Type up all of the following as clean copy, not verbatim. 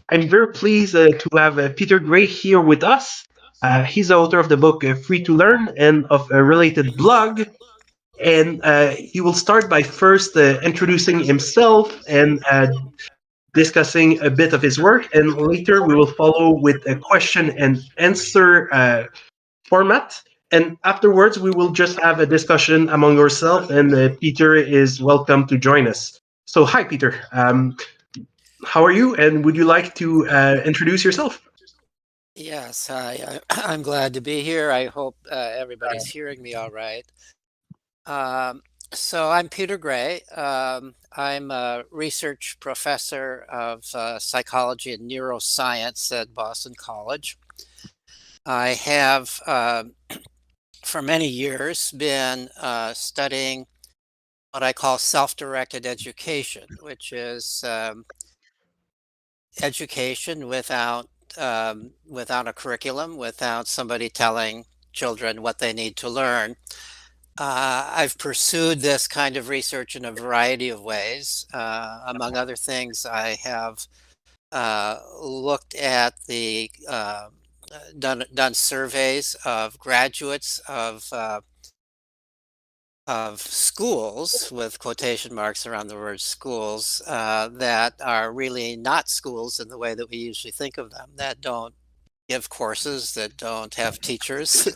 I'm very pleased to have Peter Gray here with us. He's the author of the book Free to Learn and of a related blog. And he will start by first introducing himself and discussing a bit of his work. And later we will follow with a question and answer format. And afterwards, we will just have a discussion among ourselves, and Peter is welcome to join us. So, hi, Peter. How are you? And would you like to introduce yourself? Yes, hi. I'm glad to be here. I hope everybody's hearing me all right. Um, so I'm Peter Gray. I'm a research professor of psychology and neuroscience at Boston College. I have, for many years, been studying what I call self-directed education, which is education without a curriculum, without somebody telling children what they need to learn. I've pursued this kind of research in a variety of ways. Among other things, I have looked at the done surveys of graduates of schools, with quotation marks around the word schools, that are really not schools in the way that we usually think of them, that don't give courses, that don't have teachers,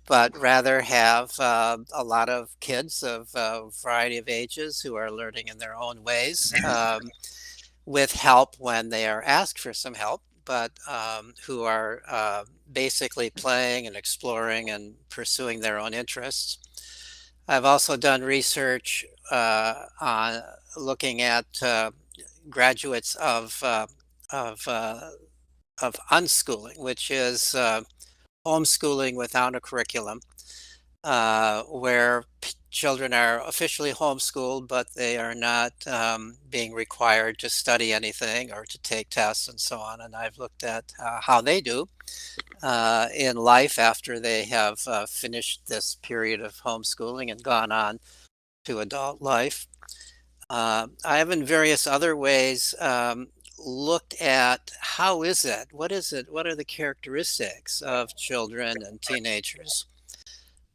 but rather have a lot of kids of a variety of ages who are learning in their own ways, with help when they are asked for some help, but who are basically playing and exploring and pursuing their own interests. I've also done research on looking at graduates of, uh, of unschooling, which is homeschooling without a curriculum, where children are officially homeschooled, but they are not being required to study anything or to take tests and so on. And I've looked at how they do in life after they have finished this period of homeschooling and gone on to adult life. I have in various other ways looked at what is it, what are the characteristics of children and teenagers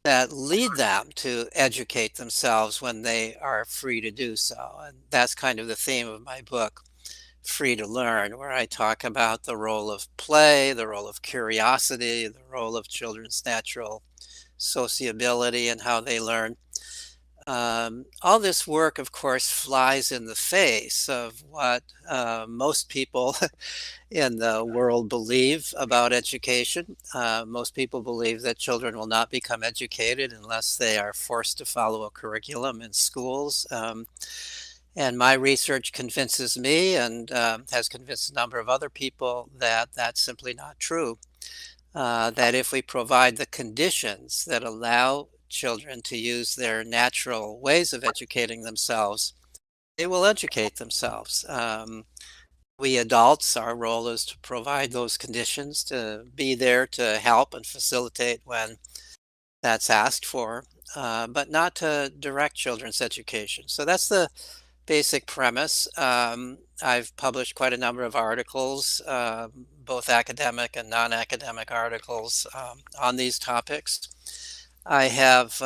that lead them to educate themselves when they are free to do so. And that's kind of the theme of my book, Free to Learn, where I talk about the role of play, the role of curiosity, the role of children's natural sociability and how they learn. All this work, of course, flies in the face of what most people in the world believe about education. Most people believe that children will not become educated unless they are forced to follow a curriculum in schools. And my research convinces me and has convinced a number of other people that that's simply not true. That if we provide the conditions that allow children to use their natural ways of educating themselves, they will educate themselves. We adults, our role is to provide those conditions, to be there to help and facilitate when that's asked for, but not to direct children's education. So that's the basic premise. I've published quite a number of articles, both academic and non-academic articles on these topics. I have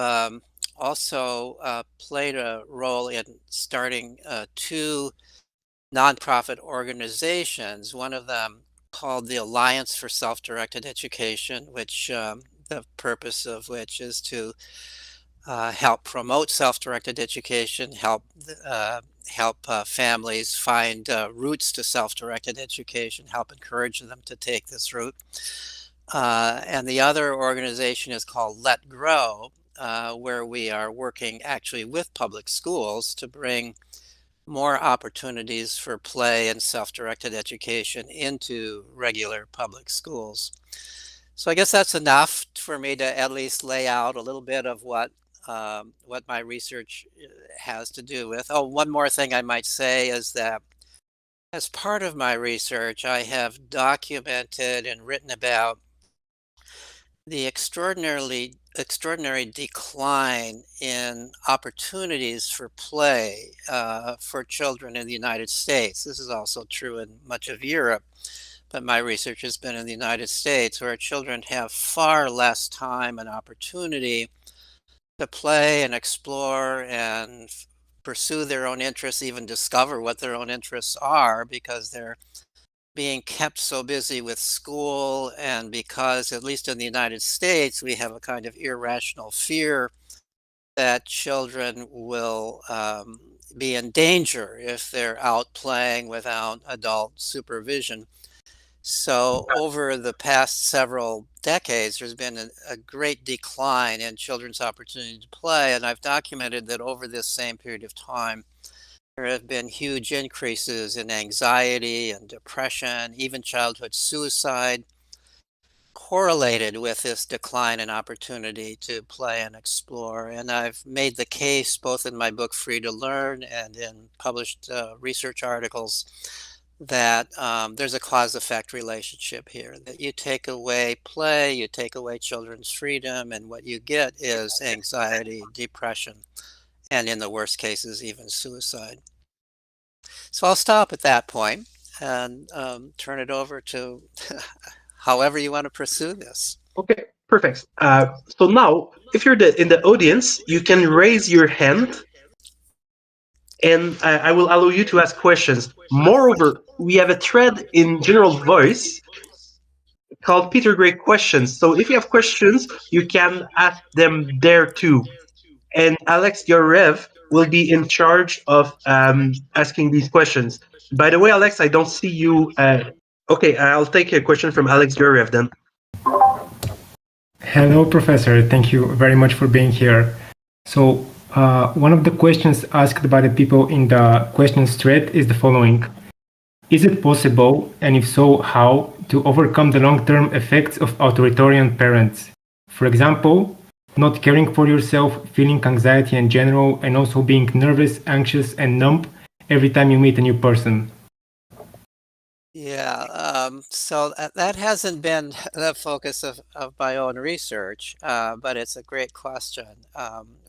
also played a role in starting two nonprofit organizations, one of them called the Alliance for Self-Directed Education, which the purpose of which is to help promote self-directed education, help families find routes to self-directed education, help encourage them to take this route. And the other organization is called Let Grow, where we are working actually with public schools to bring more opportunities for play and self-directed education into regular public schools. So I guess that's enough for me to at least lay out a little bit of what my research has to do with. Oh, one more thing I might say is that as part of my research, I have documented and written about the extraordinary decline in opportunities for play for children in the United States. This is also true in much of Europe, but my research has been in the United States, where children have far less time and opportunity to play and explore and pursue their own interests, even discover what their own interests are, because they're being kept so busy with school, and because, at least in the United States, we have a kind of irrational fear that children will be in danger if they're out playing without adult supervision. So, over the past several decades, there's been a great decline in children's opportunity to play, and I've documented that over this same period of time, there have been huge increases in anxiety and depression, even childhood suicide, correlated with this decline in opportunity to play and explore. And I've made the case both in my book, Free to Learn, and in published research articles that there's a cause effect relationship here, that you take away play, you take away children's freedom, and what you get is anxiety, depression, and in the worst cases, even suicide. So I'll stop at that point and turn it over to however you want to pursue this. Okay, perfect. So now, if you're in the audience, you can raise your hand, and I will allow you to ask questions. Moreover, we have a thread in General Voice called Peter Gray Questions. So if you have questions, you can ask them there too. And Alex Yorev will be in charge of asking these questions. By the way, Alex, I don't see you. Okay, I'll take a question from Alex Yorev then. Hello, Professor. Thank you very much for being here. So, one of the questions asked by the people in the questions thread is the following. Is it possible, and if so, how, to overcome the long-term effects of authoritarian parents? For example, not caring for yourself, feeling anxiety in general, and also being nervous, anxious, and numb every time you meet a new person. Yeah, so that hasn't been the focus of my own research, but it's a great question.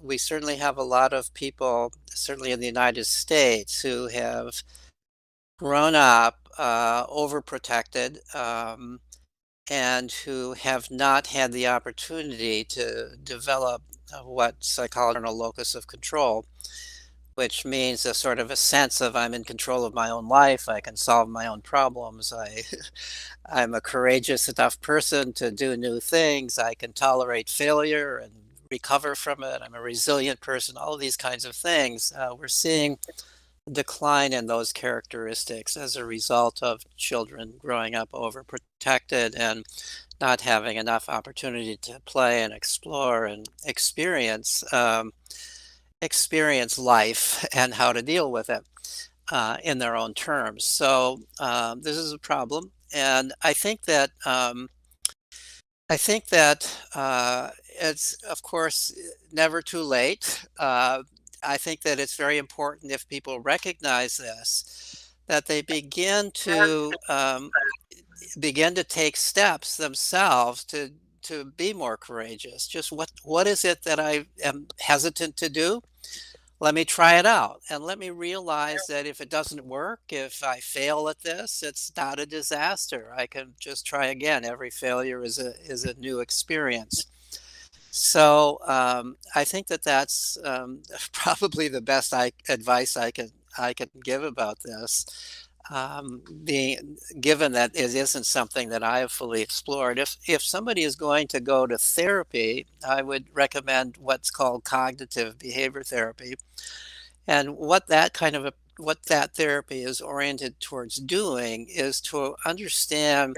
We certainly have a lot of people, certainly in the United States, who have grown up overprotected, and who have not had the opportunity to develop what psychology call a locus of control, which means a sort of a sense of I'm in control of my own life. I can solve my own problems. I'm a courageous enough person to do new things. I can tolerate failure and recover from it. I'm a resilient person. All of these kinds of things. We're seeing a decline in those characteristics as a result of children growing up overprotected and not having enough opportunity to play and explore and experience life and how to deal with it in their own terms. So this is a problem, and I think that it's, of course, never too late. I think that it's very important, if people recognize this, that they begin to take steps themselves to be more courageous. Just what is it that I am hesitant to do? Let me try it out, and let me realize that if it doesn't work, if I fail at this, it's not a disaster. I can just try again. Every failure is a new experience. So I think that that's probably the best advice I can give about this. Being given that it isn't something that I have fully explored. If somebody is going to go to therapy, I would recommend what's called cognitive behavior therapy, and what that therapy is oriented towards doing is to understand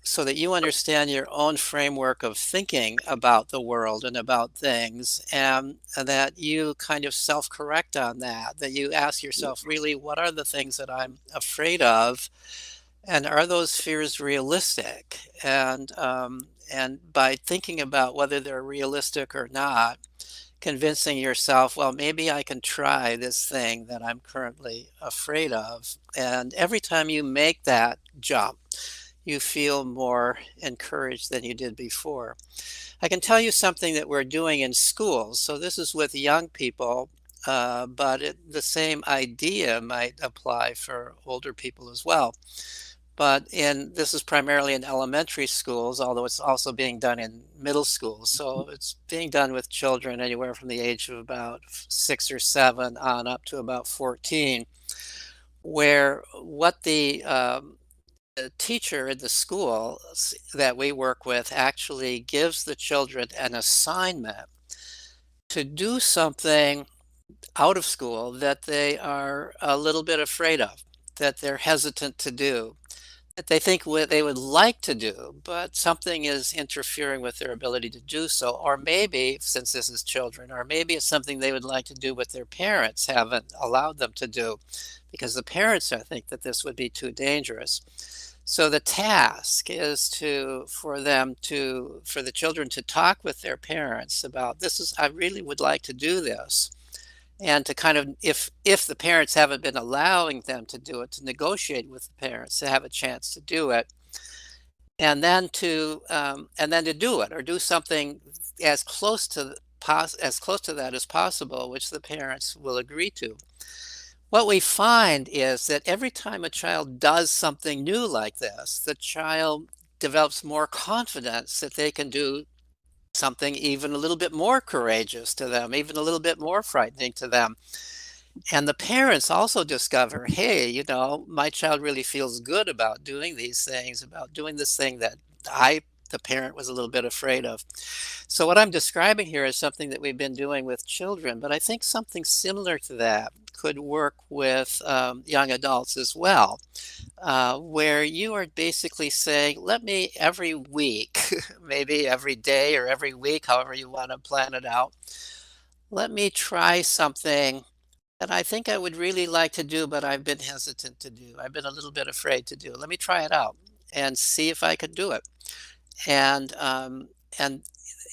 so that you understand your own framework of thinking about the world and about things, and that you kind of self-correct on that you ask yourself, really, what are the things that I'm afraid of, and are those fears realistic? And by thinking about whether they're realistic or not, convincing yourself, well, maybe I can try this thing that I'm currently afraid of. And every time you make that jump, you feel more encouraged than you did before. I can tell you something that we're doing in schools. So this is with young people, but the same idea might apply for older people as well. But this is primarily in elementary schools, although it's also being done in middle schools. So it's being done with children anywhere from the age of about 6 or 7 on up to about 14, where what the teacher in the school that we work with actually gives the children an assignment to do something out of school that they are a little bit afraid of, that they're hesitant to do, that they think what they would like to do, but something is interfering with their ability to do so. Or maybe, since this is children, or maybe it's something they would like to do but their parents haven't allowed them to do because the parents think that this would be too dangerous. So the task is for the children to talk with their parents about I really would like to do this. And to kind of, if the parents haven't been allowing them to do it, to negotiate with the parents to have a chance to do it, and then to do it or do something as close to that as possible, which the parents will agree to. What we find is that every time a child does something new like this, the child develops more confidence that they can do something even a little bit more courageous to them, even a little bit more frightening to them. And the parents also discover, hey, my child really feels good about doing these things, about doing this thing that the parent was a little bit afraid of. So what I'm describing here is something that we've been doing with children, but I think something similar to that could work with young adults as well, where you are basically saying, let me every week, maybe every day or every week, however you want to plan it out, let me try something that I think I would really like to do, but I've been hesitant to do. I've been a little bit afraid to do. Let me try it out and see if I can do it. And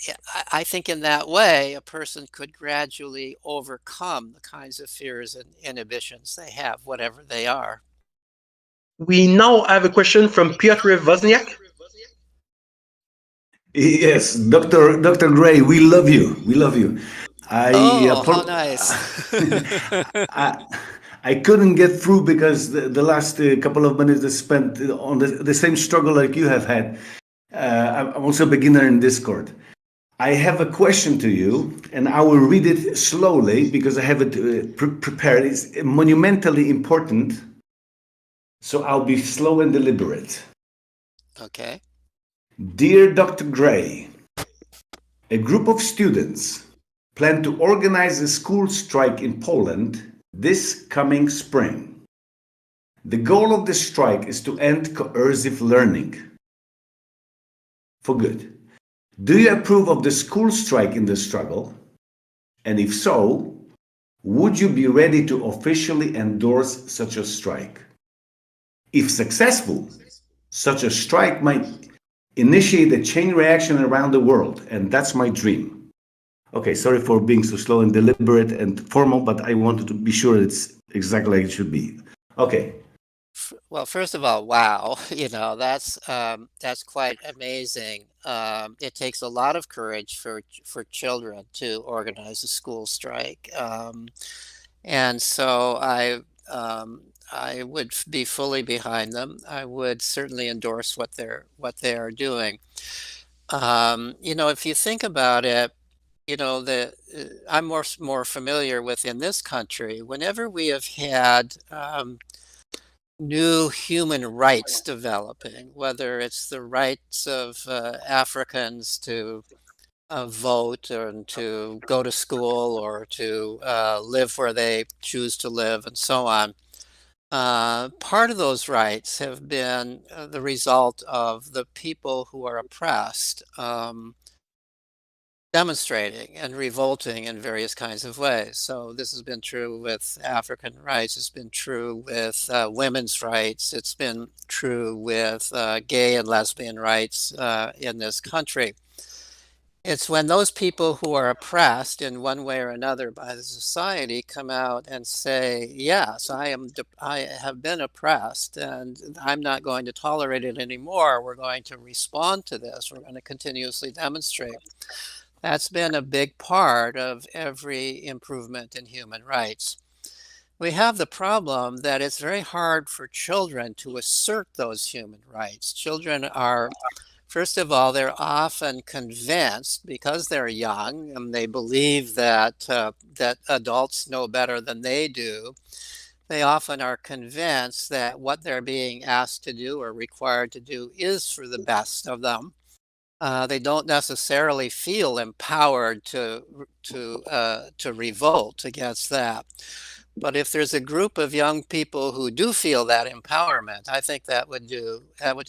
yeah, I think in that way, a person could gradually overcome the kinds of fears and inhibitions they have, whatever they are. We now have a question from Piotr Wozniak. Yes, Dr. Gray, we love you. We love you. Oh, how nice. I, I couldn't get through because the last couple of minutes I spent on the same struggle like you have had. I'm also a beginner in Discord. I have a question to you, and I will read it slowly because I have it prepared. It's monumentally important, so I'll be slow and deliberate. Okay. Dear Dr. Gray, a group of students plan to organize a school strike in Poland this coming spring. The goal of the strike is to end coercive learning for good. Do you approve of the school strike in the struggle? And if so, would you be ready to officially endorse such a strike? If successful, such a strike might initiate a chain reaction around the world, and that's my dream. Okay, sorry for being so slow and deliberate and formal, but I wanted to be sure it's exactly like it should be. Okay. Well, first of all, wow, that's quite amazing. It takes a lot of courage for children to organize a school strike, and so I would be fully behind them. I would certainly endorse what they are doing. If you think about it, I'm more familiar with in this country. Whenever we have had new human rights developing, whether it's the rights of Africans to vote or to go to school or to live where they choose to live and so on. Part of those rights have been the result of the people who are oppressed demonstrating and revolting in various kinds of ways. So this has been true with African rights. It's been true with women's rights. It's been true with gay and lesbian rights in this country. It's when those people who are oppressed in one way or another by the society come out and say, yes, I have been oppressed and I'm not going to tolerate it anymore. We're going to respond to this. We're going to continuously demonstrate. That's been a big part of every improvement in human rights. We have the problem that it's very hard for children to assert those human rights. Children are, first of all, they're often convinced because they're young and they believe that that adults know better than they do. They often are convinced that what they're being asked to do or required to do is for the best of them. They don't necessarily feel empowered to revolt against that. But if there's a group of young people who do feel that empowerment, I think that would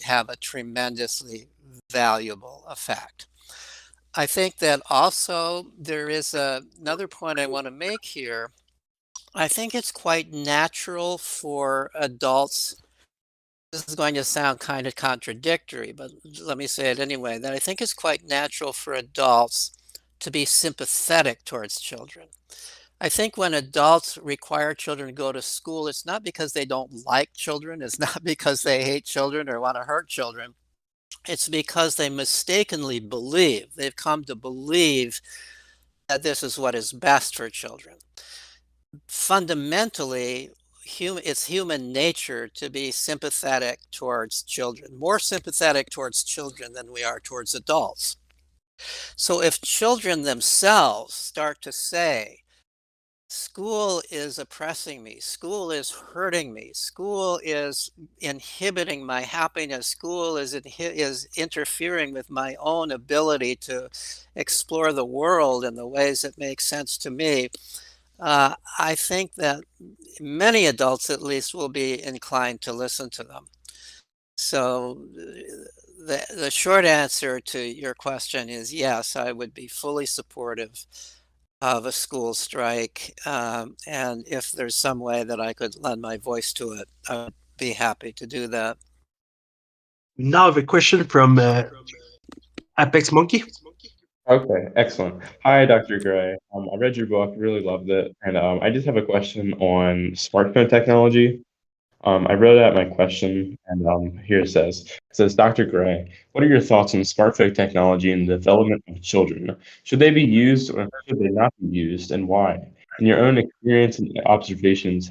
have a tremendously valuable effect. I think that also there is another point I want to make here. I think it's quite natural for adults. This is going to sound kind of contradictory, but let me say it anyway, that I think it's quite natural for adults to be sympathetic towards children. I think when adults require children to go to school, it's not because they don't like children, it's not because they hate children or want to hurt children. It's because they mistakenly believe, they've come to believe that this is what is best for children. Fundamentally, it's human nature to be sympathetic towards children, more sympathetic towards children than we are towards adults. So if children themselves start to say, school is oppressing me, school is hurting me, school is inhibiting my happiness, school is interfering with my own ability to explore the world in the ways that make sense to me, I think that many adults at least will be inclined to listen to them. So the short answer to your question is yes, I would be fully supportive of a school strike. And if there's some way that I could lend my voice to it, I would be happy to do that. Now I have a question from Apex Monkey. Okay, excellent. Hi, Dr. Gray. I read your book, really loved it, and I just have a question on smartphone technology. I wrote out my question, and here it says, Dr. Gray, what are your thoughts on smartphone technology and the development of children? Should they be used or should they not be used, and why? In your own experience and observations,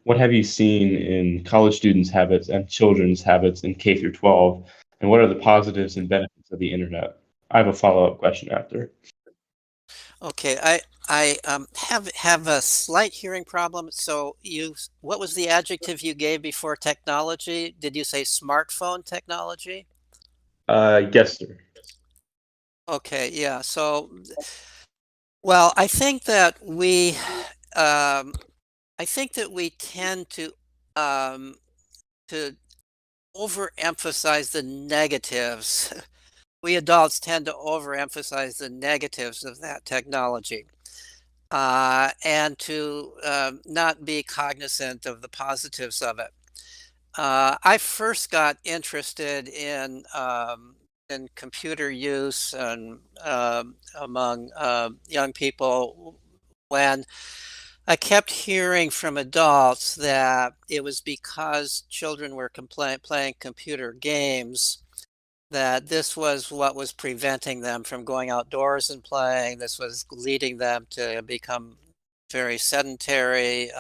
what have you seen in college students' habits and children's habits in K through 12, and what are the positives and benefits of the internet? I have a follow-up question after. Okay, I have a slight hearing problem. So what was the adjective you gave before technology? Did you say smartphone technology? Yes, sir. Okay, yeah. So, well, I think that we tend to overemphasize the negatives. We adults tend to overemphasize the negatives of that technology, and to not be cognizant of the positives of it. I first got interested in computer use and among young people when I kept hearing from adults that it was because children were playing computer games that this was what was preventing them from going outdoors and playing. This was leading them to become very sedentary.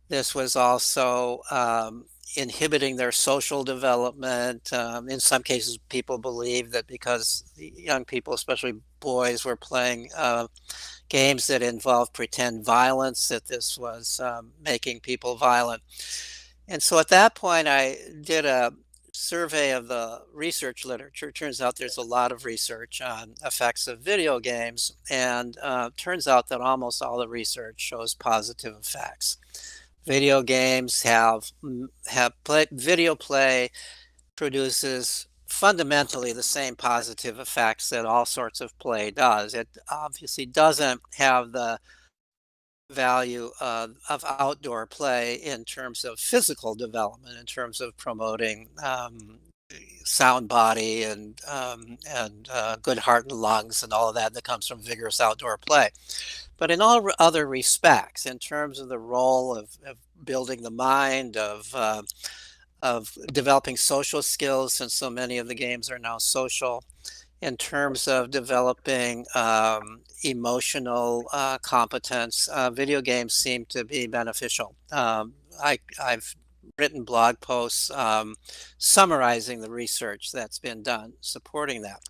This was also inhibiting their social development. In some cases, people believe that because young people, especially boys, were playing games that involved pretend violence, that this was making people violent. And so at that point, I did a survey of the research literature. Turns out there's a lot of research on effects of video games, and turns out that almost all the research shows positive effects. Video games video play produces fundamentally the same positive effects that all sorts of play does. It obviously doesn't have the value of outdoor play in terms of physical development, in terms of promoting sound body and good heart and lungs and all of that comes from vigorous outdoor play. But in all other respects, in terms of the role of building the mind, of developing social skills, since so many of the games are now social, in terms of developing emotional competence, video games seem to be beneficial. I've written blog posts summarizing the research that's been done supporting that.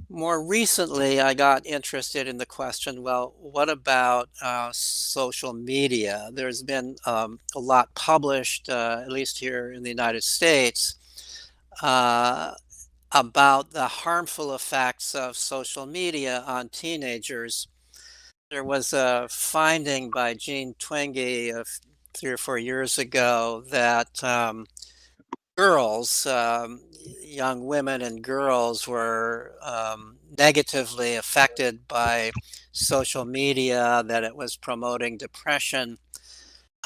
More recently, I got interested in the question, well, what about social media? There's been a lot published, at least here in the United States, uh, about the harmful effects of social media on teenagers. There was a finding by Jean Twenge of 3 or 4 years ago that girls, young women and girls, were negatively affected by social media, that it was promoting depression.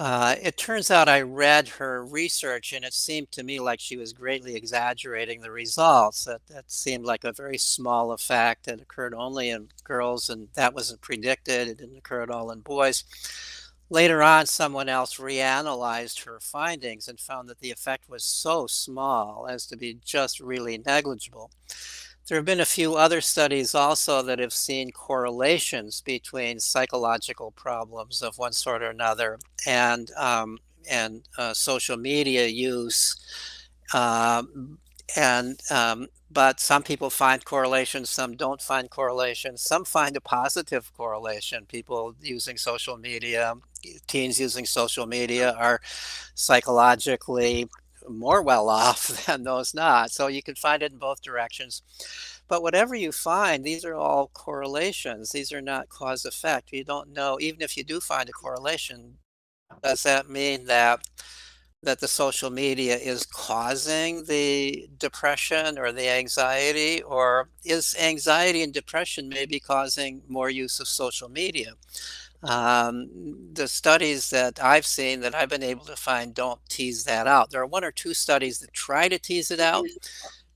It turns out I read her research and it seemed to me like she was greatly exaggerating the results. That seemed like a very small effect that occurred only in girls, and that wasn't predicted. It didn't occur at all in boys. Later on, someone else reanalyzed her findings and found that the effect was so small as to be just really negligible. There have been a few other studies also that have seen correlations between psychological problems of one sort or another and social media use. But some people find correlations, some don't find correlations. Some find a positive correlation. People using social media, teens using social media, are psychologically more well off than those not. So you can find it in both directions. But whatever you find, these are all correlations. These are not cause effect. You don't know, even if you do find a correlation, does that mean that the social media is causing the depression or the anxiety, or is anxiety and depression maybe causing more use of social media? The studies that I've seen, that I've been able to find, don't tease that out. There are 1 or 2 studies that try to tease it out,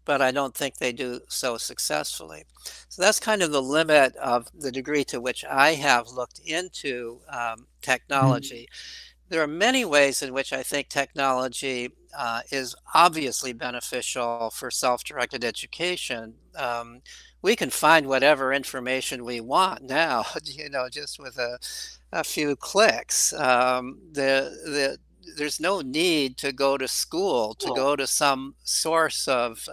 but I don't think they do so successfully. So that's kind of the limit of the degree to which I have looked into technology. There are many ways in which I think technology is obviously beneficial for self-directed education. We can find whatever information we want now, just with a few clicks. There's no need to go to school, to go to some source of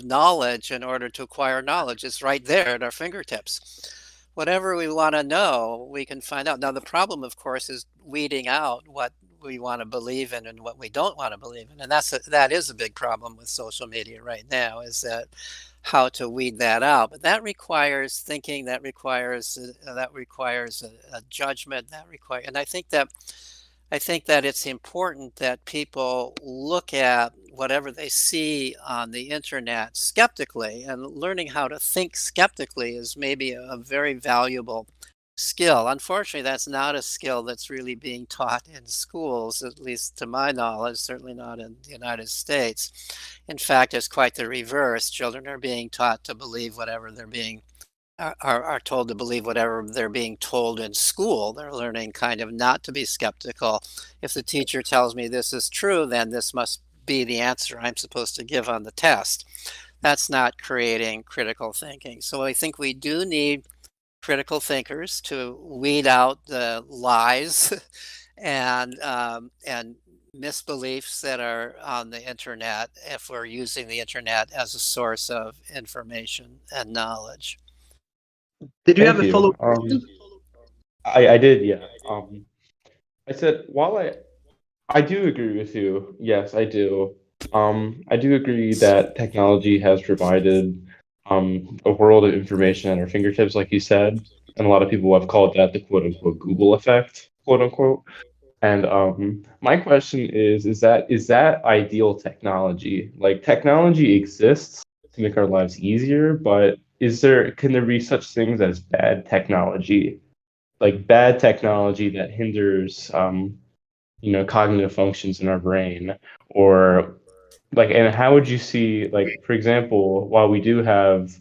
knowledge in order to acquire knowledge. It's right there at our fingertips. Whatever we want to know, we can find out. Now, the problem, of course, is weeding out what we want to believe in and what we don't want to believe in. And that is a big problem with social media right now, is that how to weed that out. But that requires thinking, that requires a judgment, and I think that it's important that people look at whatever they see on the internet skeptically, and learning how to think skeptically is maybe a very valuable skill. Unfortunately, that's not a skill that's really being taught in schools, at least to my knowledge, certainly not in the United States. In fact, it's quite the reverse. Children are being taught to believe whatever they're being are told to believe whatever they're being told in school. They're learning kind of not to be skeptical. If the teacher tells me this is true, then this must be the answer I'm supposed to give on the test. That's not creating critical thinking. So I think we do need critical thinkers to weed out the lies and misbeliefs that are on the internet, if we're using the internet as a source of information and knowledge. Did you have Thank a follow-up you. question? I did, yeah. I said, while I do agree with you, yes, I do. I do agree that technology has provided a world of information at our fingertips, like you said, and a lot of people have called that the quote unquote Google effect, quote unquote. And my question is that ideal technology? Like, technology exists to make our lives easier, but can there be such things as bad technology? Like bad technology that hinders cognitive functions in our brain, or Like, and how would you see, like, for example, while we do have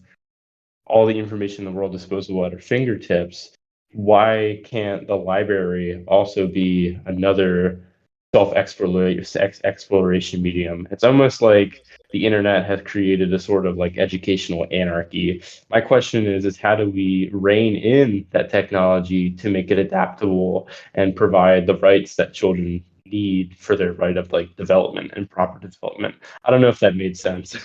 all the information in the world disposable at our fingertips, why can't the library also be another self-exploration medium? It's almost like the internet has created a sort of like educational anarchy. My question is how do we rein in that technology to make it adaptable and provide the rights that children need for their right of like development and proper development? I don't know if that made sense.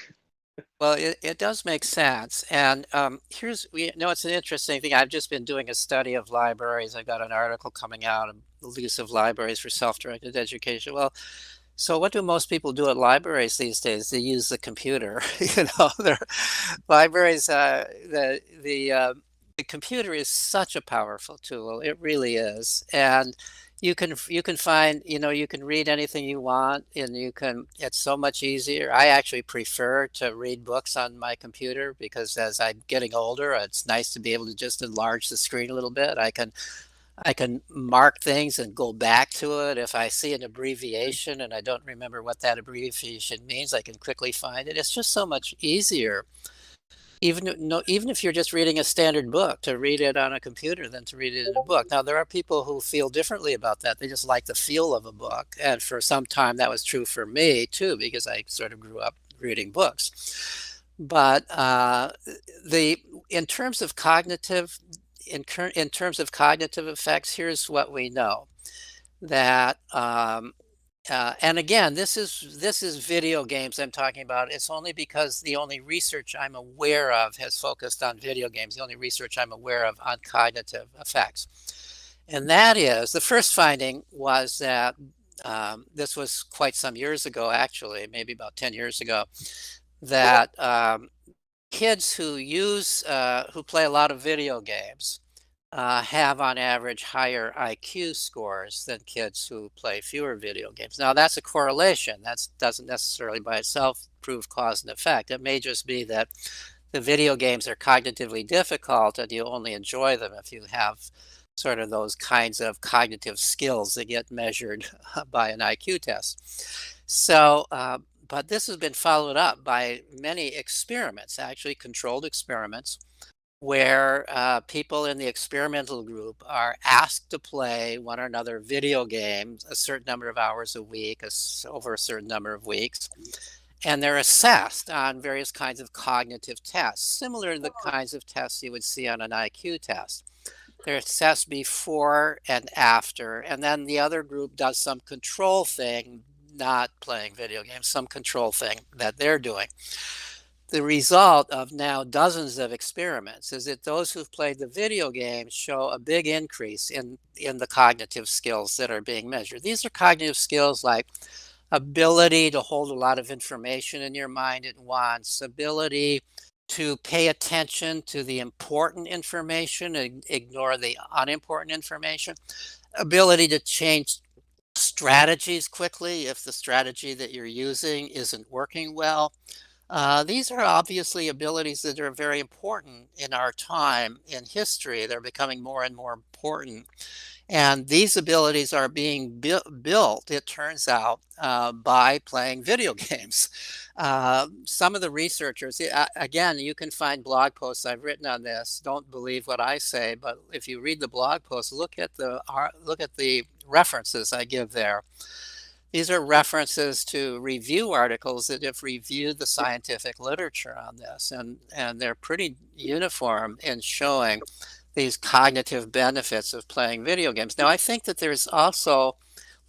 Well, it does make sense. And it's an interesting thing. I've just been doing a study of libraries. I've got an article coming out on the use of libraries for self-directed education. Well, so what do most people do at libraries these days? They use the computer. Their libraries, the computer is such a powerful tool. It really is. And you can find, you can read anything you want, and it's so much easier. I actually prefer to read books on my computer because as I'm getting older, it's nice to be able to just enlarge the screen a little bit. I can mark things and go back to it. If I see an abbreviation and I don't remember what that abbreviation means, I can quickly find it. It's just so much easier, even if you're just reading a standard book, to read it on a computer than to read it in a book. Now, there are people who feel differently about that. They just like the feel of a book. And for some time, that was true for me, too, because I sort of grew up reading books. But the in terms of cognitive in terms of cognitive effects, here's what we know that and again, this is video games I'm talking about. It's only because the only research I'm aware of has focused on video games. The only research I'm aware of on cognitive effects, and that is the first finding was that this was quite some years ago, actually, maybe about 10 years ago, that kids who play a lot of video games have on average higher IQ scores than kids who play fewer video games. Now that's a correlation. That doesn't necessarily by itself prove cause and effect. It may just be that the video games are cognitively difficult and you only enjoy them if you have sort of those kinds of cognitive skills that get measured by an IQ test. So, but this has been followed up by many experiments, actually controlled experiments, where people in the experimental group are asked to play one or another video game a certain number of hours a week, over a certain number of weeks, and they're assessed on various kinds of cognitive tests, similar to the kinds of tests you would see on an IQ test. They're assessed before and after, and then the other group does some control thing, not playing video games, some control thing that they're doing. The result of now dozens of experiments is that those who've played the video games show a big increase in the cognitive skills that are being measured. These are cognitive skills like ability to hold a lot of information in your mind at once, ability to pay attention to the important information and ignore the unimportant information, ability to change strategies quickly if the strategy that you're using isn't working well. These are obviously abilities that are very important in our time in history. They're becoming more and more important. And these abilities are being built, it turns out, by playing video games. Some of the researchers, again, you can find blog posts I've written on this. Don't believe what I say, but if you read the blog posts, look at the references I give there. These are references to review articles that have reviewed the scientific literature on this, and they're pretty uniform in showing these cognitive benefits of playing video games. Now, I think that there's also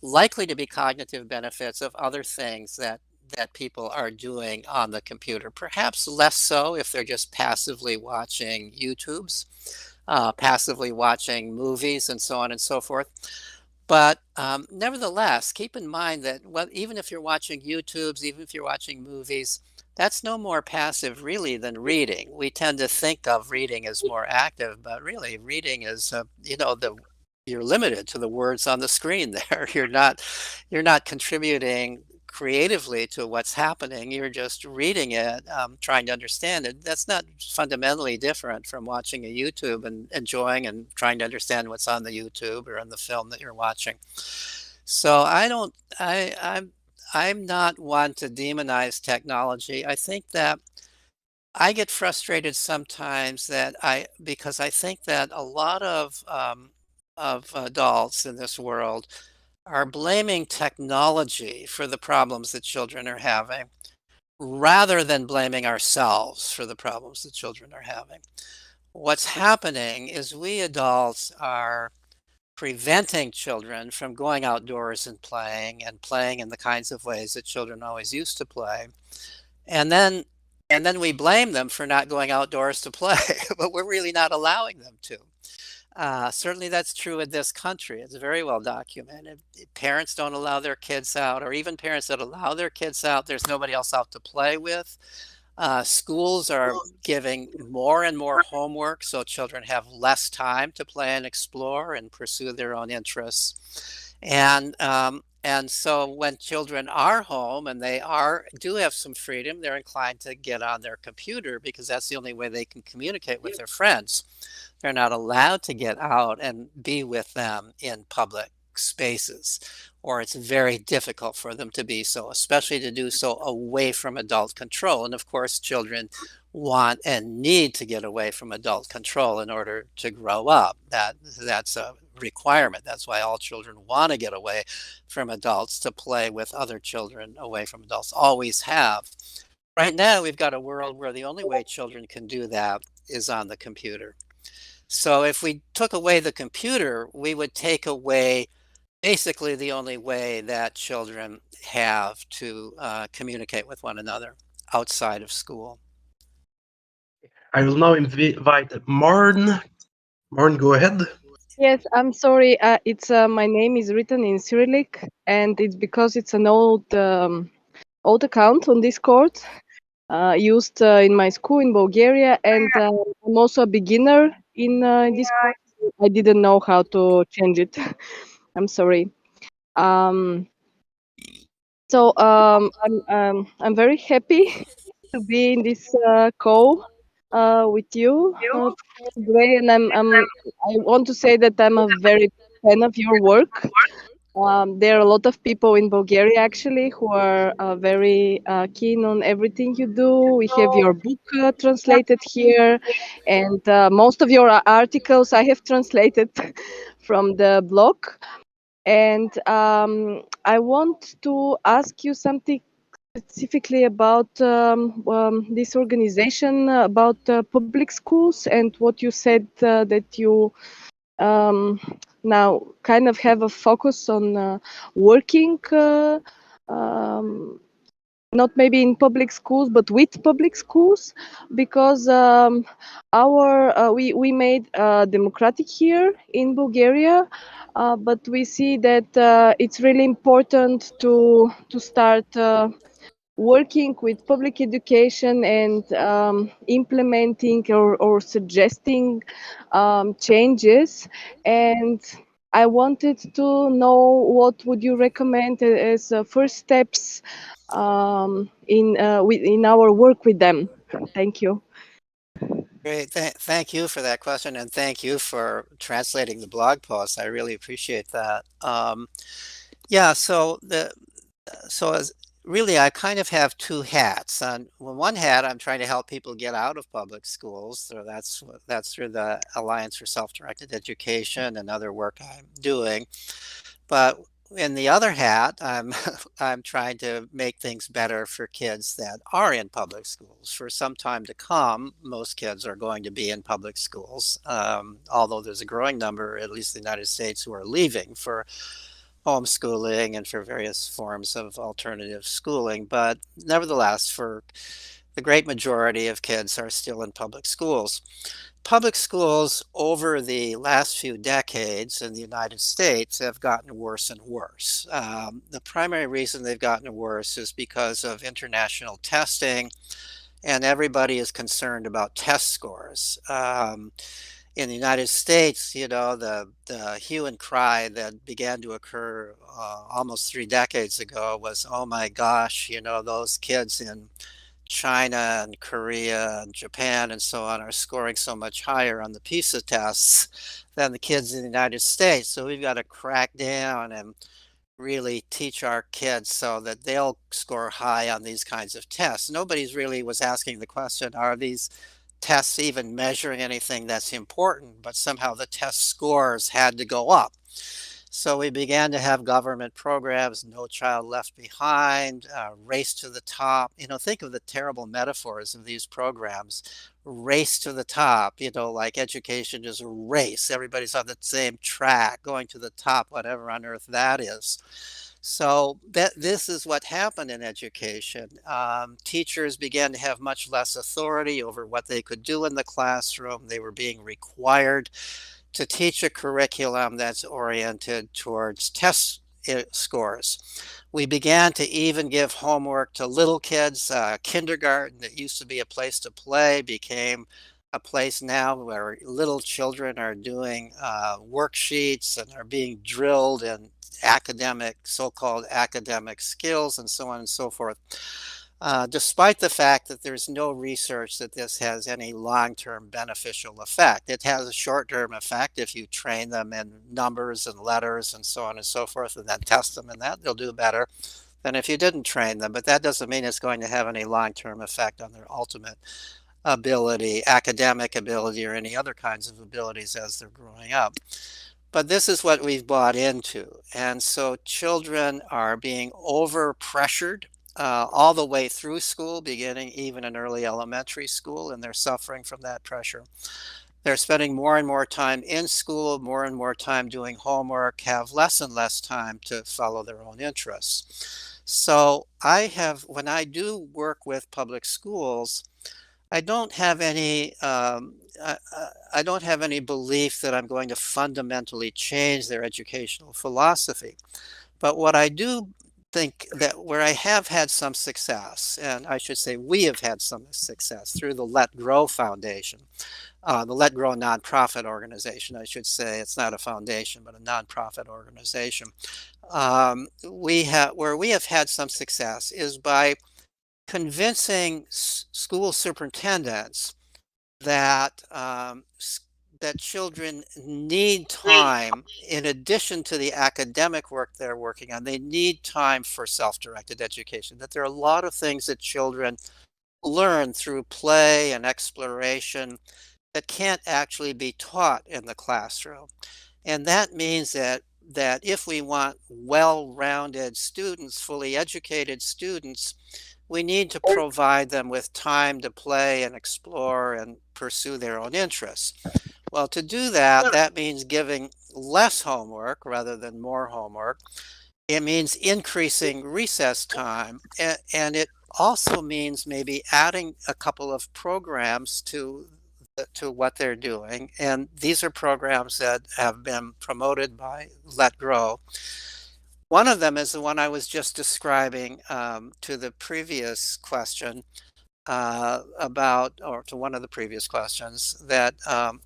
likely to be cognitive benefits of other things that people are doing on the computer, perhaps less so if they're just passively watching YouTubes, passively watching movies, and so on and so forth. But nevertheless, keep in mind that even if you're watching YouTubes, even if you're watching movies, that's no more passive really than reading. We tend to think of reading as more active, but really reading is, you're limited to the words on the screen there. You're not contributing creatively to what's happening. You're just reading it, trying to understand it. That's not fundamentally different from watching a YouTube and enjoying and trying to understand what's on the YouTube or on the film that you're watching. So I'm not one to demonize technology. I think that I get frustrated sometimes because I think that a lot of adults in this world are blaming technology for the problems that children are having, rather than blaming ourselves for the problems that children are having. What's happening is we adults are preventing children from going outdoors and playing in the kinds of ways that children always used to play. And then and then we blame them for not going outdoors to play, but we're really not allowing them to. Certainly that's true in this country. It's very well documented. Parents don't allow their kids out, or even parents that allow their kids out, there's nobody else out to play with. Schools are giving more and more homework, so children have less time to play and explore and pursue their own interests. And so when children are home and do have some freedom, they're inclined to get on their computer because that's the only way they can communicate with their friends. They're not allowed to get out and be with them in public spaces, or it's very difficult for them to be so, especially to do so away from adult control. And of course, children want and need to get away from adult control in order to grow up. That's a requirement. That's why all children want to get away from adults to play with other children away from adults. Always have. Right now, we've got a world where the only way children can do that is on the computer. So if we took away the computer, we would take away basically the only way that children have to communicate with one another outside of school. I will now invite Marn. Marn, go ahead. Yes, I'm sorry. It's my name is written in Cyrillic, and it's because it's an old account on Discord used in my school in Bulgaria, and I'm also a beginner in Discord. I didn't know how to change it. I'm sorry. I'm very happy to be in this call with you, Gray, and I want to say that I'm a very fan of your work. There are a lot of people in Bulgaria actually who are very keen on everything you do. We have your book translated here, and most of your articles I have translated from the blog. And I want to ask you something specifically about this organization, about public schools, and what you said that you now kind of have a focus on working not maybe in public schools but with public schools, because we made democratic here in Bulgaria, but we see that it's really important to start working with public education and implementing or suggesting changes. And I wanted to know what would you recommend as first steps in our work with them. Thank you. Great. Thank you for that question, and thank you for translating the blog post. I really appreciate that. Yeah, as really, I kind of have two hats. On one hat, I'm trying to help people get out of public schools. So that's through the Alliance for Self-Directed Education and other work I'm doing. But in the other hat, I'm trying to make things better for kids that are in public schools. For some time to come, most kids are going to be in public schools, although there's a growing number, at least in the United States, who are leaving for homeschooling and for various forms of alternative schooling. But nevertheless, for the great majority of kids are still in public schools. Public schools over the last few decades in the United States have gotten worse and worse. The primary reason they've gotten worse is because of international testing, and everybody is concerned about test scores. In the United States, you know, the hue and cry that began to occur almost 3 decades ago was, oh my gosh, you know, those kids in China and Korea and Japan and so on are scoring so much higher on the PISA tests than the kids in the United States. So we've got to crack down and really teach our kids so that they'll score high on these kinds of tests. Nobody's really was asking the question, are these tests even measuring anything that's important? But somehow the test scores had to go up. So we began to have government programs, No Child Left Behind, Race to the Top. You know, think of the terrible metaphors of these programs. Race to the top, you know, like education is a race. Everybody's on the same track, going to the top, whatever on earth that is. So this is what happened in education. Teachers began to have much less authority over what they could do in the classroom. They were being required to teach a curriculum that's oriented towards test scores. We began to even give homework to little kids. Kindergarten, that used to be a place to play, became a place now where little children are doing worksheets and are being drilled in academic, so-called academic skills and so on and so forth. Despite the fact that there's no research that this has any long-term beneficial effect. It has a short-term effect if you train them in numbers and letters and so on and so forth, and then test them in that, they'll do better than if you didn't train them. But that doesn't mean it's going to have any long-term effect on their ultimate ability, academic ability, or any other kinds of abilities as they're growing up. But this is what we've bought into. And so children are being over pressured all the way through school, beginning even in early elementary school, and they're suffering from that pressure. They're spending more and more time in school, more and more time doing homework, have less and less time to follow their own interests. So when I do work with public schools, I don't have any I don't have any belief that I'm going to fundamentally change their educational philosophy. But what I do think that where I have had some success, and I should say we have had some success through the Let Grow Foundation, the Let Grow nonprofit organization, I should say. It's not a foundation, but a nonprofit organization. Where we have had some success is by convincing school superintendents that that children need time in addition to the academic work they're working on. They need time for self-directed education, that there are a lot of things that children learn through play and exploration that can't actually be taught in the classroom. And that means that if we want well-rounded students, fully educated students, we need to provide them with time to play and explore and pursue their own interests. Well, to do that, that means giving less homework rather than more homework. It means increasing recess time, and it also means maybe adding a couple of programs to what they're doing. And these are programs that have been promoted by Let Grow. One of them is the one I was just describing to the previous question or to one of the previous questions, that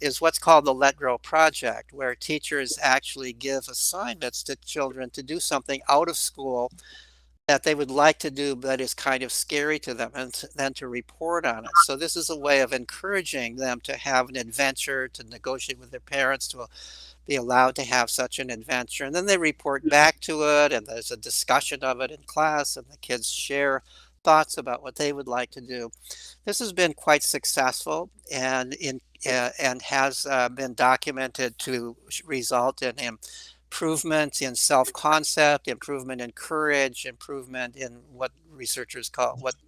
is what's called the Let Grow Project, where teachers actually give assignments to children to do something out of school that they would like to do, but is kind of scary to them, and then to report on it. So this is a way of encouraging them to have an adventure, to negotiate with their parents, to be allowed to have such an adventure. And then they report back to it, and there's a discussion of it in class, and the kids share thoughts about what they would like to do. This has been quite successful and has been documented to result in improvement in self-concept, improvement in courage, improvement in what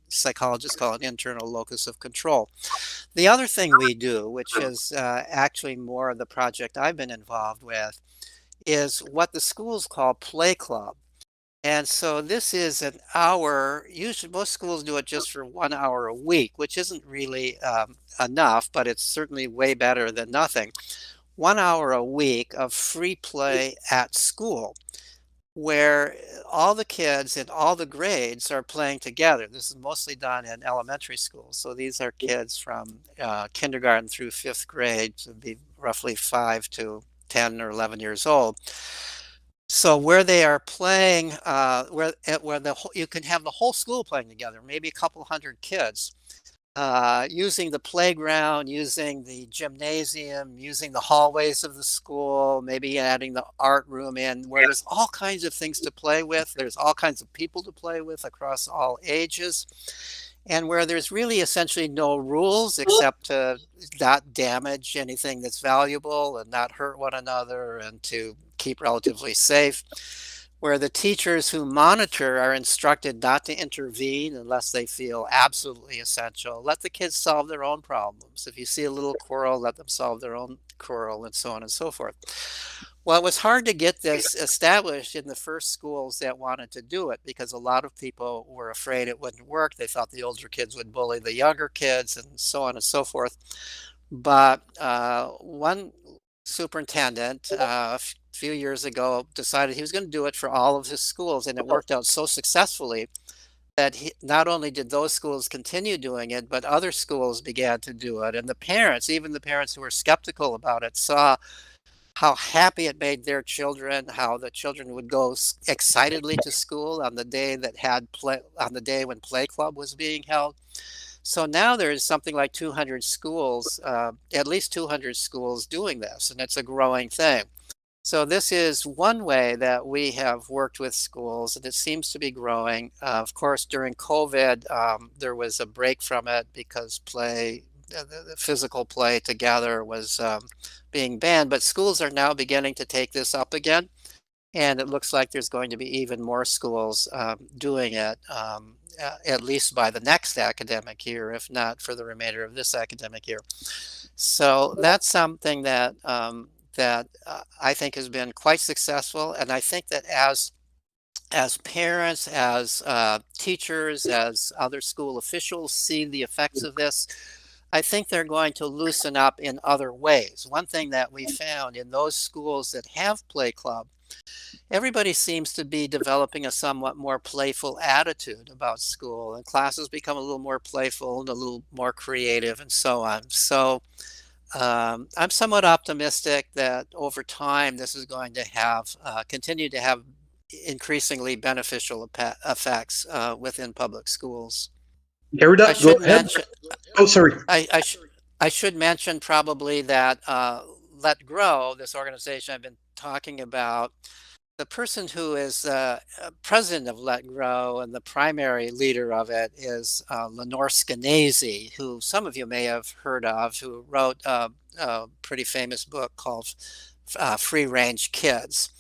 psychologists call an internal locus of control. The other thing we do, which is actually more of the project I've been involved with, is what the schools call play club. And so this is an hour. Usually most schools do it just for 1 hour a week, which isn't really enough, but it's certainly way better than nothing. 1 hour a week of free play at school, where all the kids in all the grades are playing together. This is mostly done in elementary schools. So these are kids from kindergarten through 5th grade, to be roughly 5 to 10 or 11 years old. So where they are playing, where you can have the whole school playing together, maybe a couple hundred kids. using the playground, using the gymnasium, using the hallways of the school, maybe adding the art room in where there's all kinds of things to play with. There's all kinds of people to play with across all ages, and where there's really essentially no rules except to not damage anything that's valuable and not hurt one another and to keep relatively safe, where the teachers who monitor are instructed not to intervene unless they feel absolutely essential. Let the kids solve their own problems. If you see a little quarrel, let them solve their own quarrel, and so on and so forth. Well, it was hard to get this established in the first schools that wanted to do it because a lot of people were afraid it wouldn't work. They thought the older kids would bully the younger kids and so on and so forth. But one superintendent a few years ago decided he was going to do it for all of his schools, and it worked out so successfully that not only did those schools continue doing it, but other schools began to do it. And the parents, even the parents who were skeptical about it, saw how happy it made their children, how the children would go excitedly to school on the day that had play, on the day when play club was being held. So now there's something like 200 schools, at least 200 schools doing this, and it's a growing thing. So this is one way that we have worked with schools, and it seems to be growing. Of course, during COVID, there was a break from it because the physical play together was being banned, but schools are now beginning to take this up again. And it looks like there's going to be even more schools doing it, at least by the next academic year, if not for the remainder of this academic year. So that's something that I think has been quite successful. And I think that as parents, as teachers, as other school officials see the effects of this, I think they're going to loosen up in other ways. One thing that we found in those schools that have play club, everybody seems to be developing a somewhat more playful attitude about school, and classes become a little more playful and a little more creative and so on. So I'm somewhat optimistic that over time this is going to have continue to have increasingly beneficial effects within public schools. I Erudite, go should ahead. mention Oh, sorry. I should mention probably that Let Grow, this organization I've been talking about, the person who is president of Let Grow and the primary leader of it is Lenore Skenazy, who some of you may have heard of, who wrote a pretty famous book called Free Range Kids.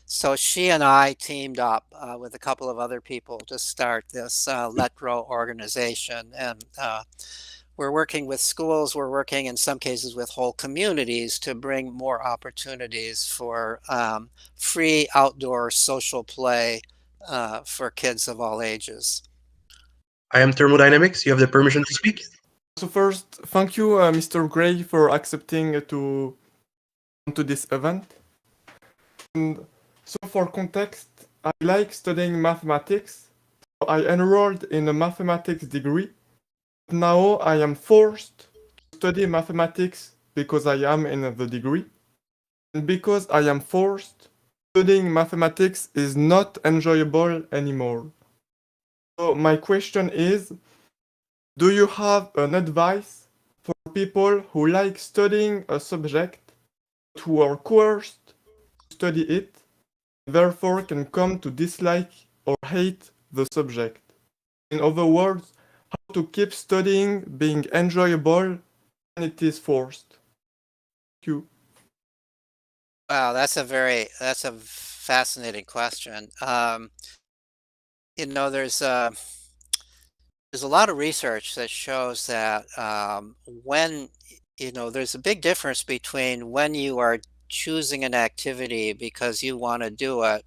So she and I teamed up with a couple of other people to start this Let Grow organization. And we're working with schools, we're working in some cases with whole communities to bring more opportunities for free outdoor social play for kids of all ages. I am Thermodynamics. You have the permission to speak. So first, thank you, Mr. Gray, for accepting to come to this event. And so for context, I like studying mathematics. So I enrolled in a mathematics degree. Now I am forced to study mathematics because I am in the degree. And because I am forced, studying mathematics is not enjoyable anymore. So my question is, do you have an advice for people who like studying a subject, but who are coerced to study it, therefore can come to dislike or hate the subject? In other words, how to keep studying being enjoyable when it is forced? Thank you. Wow, that's a fascinating question. There's a lot of research that shows that when, there's a big difference between when you are choosing an activity because you want to do it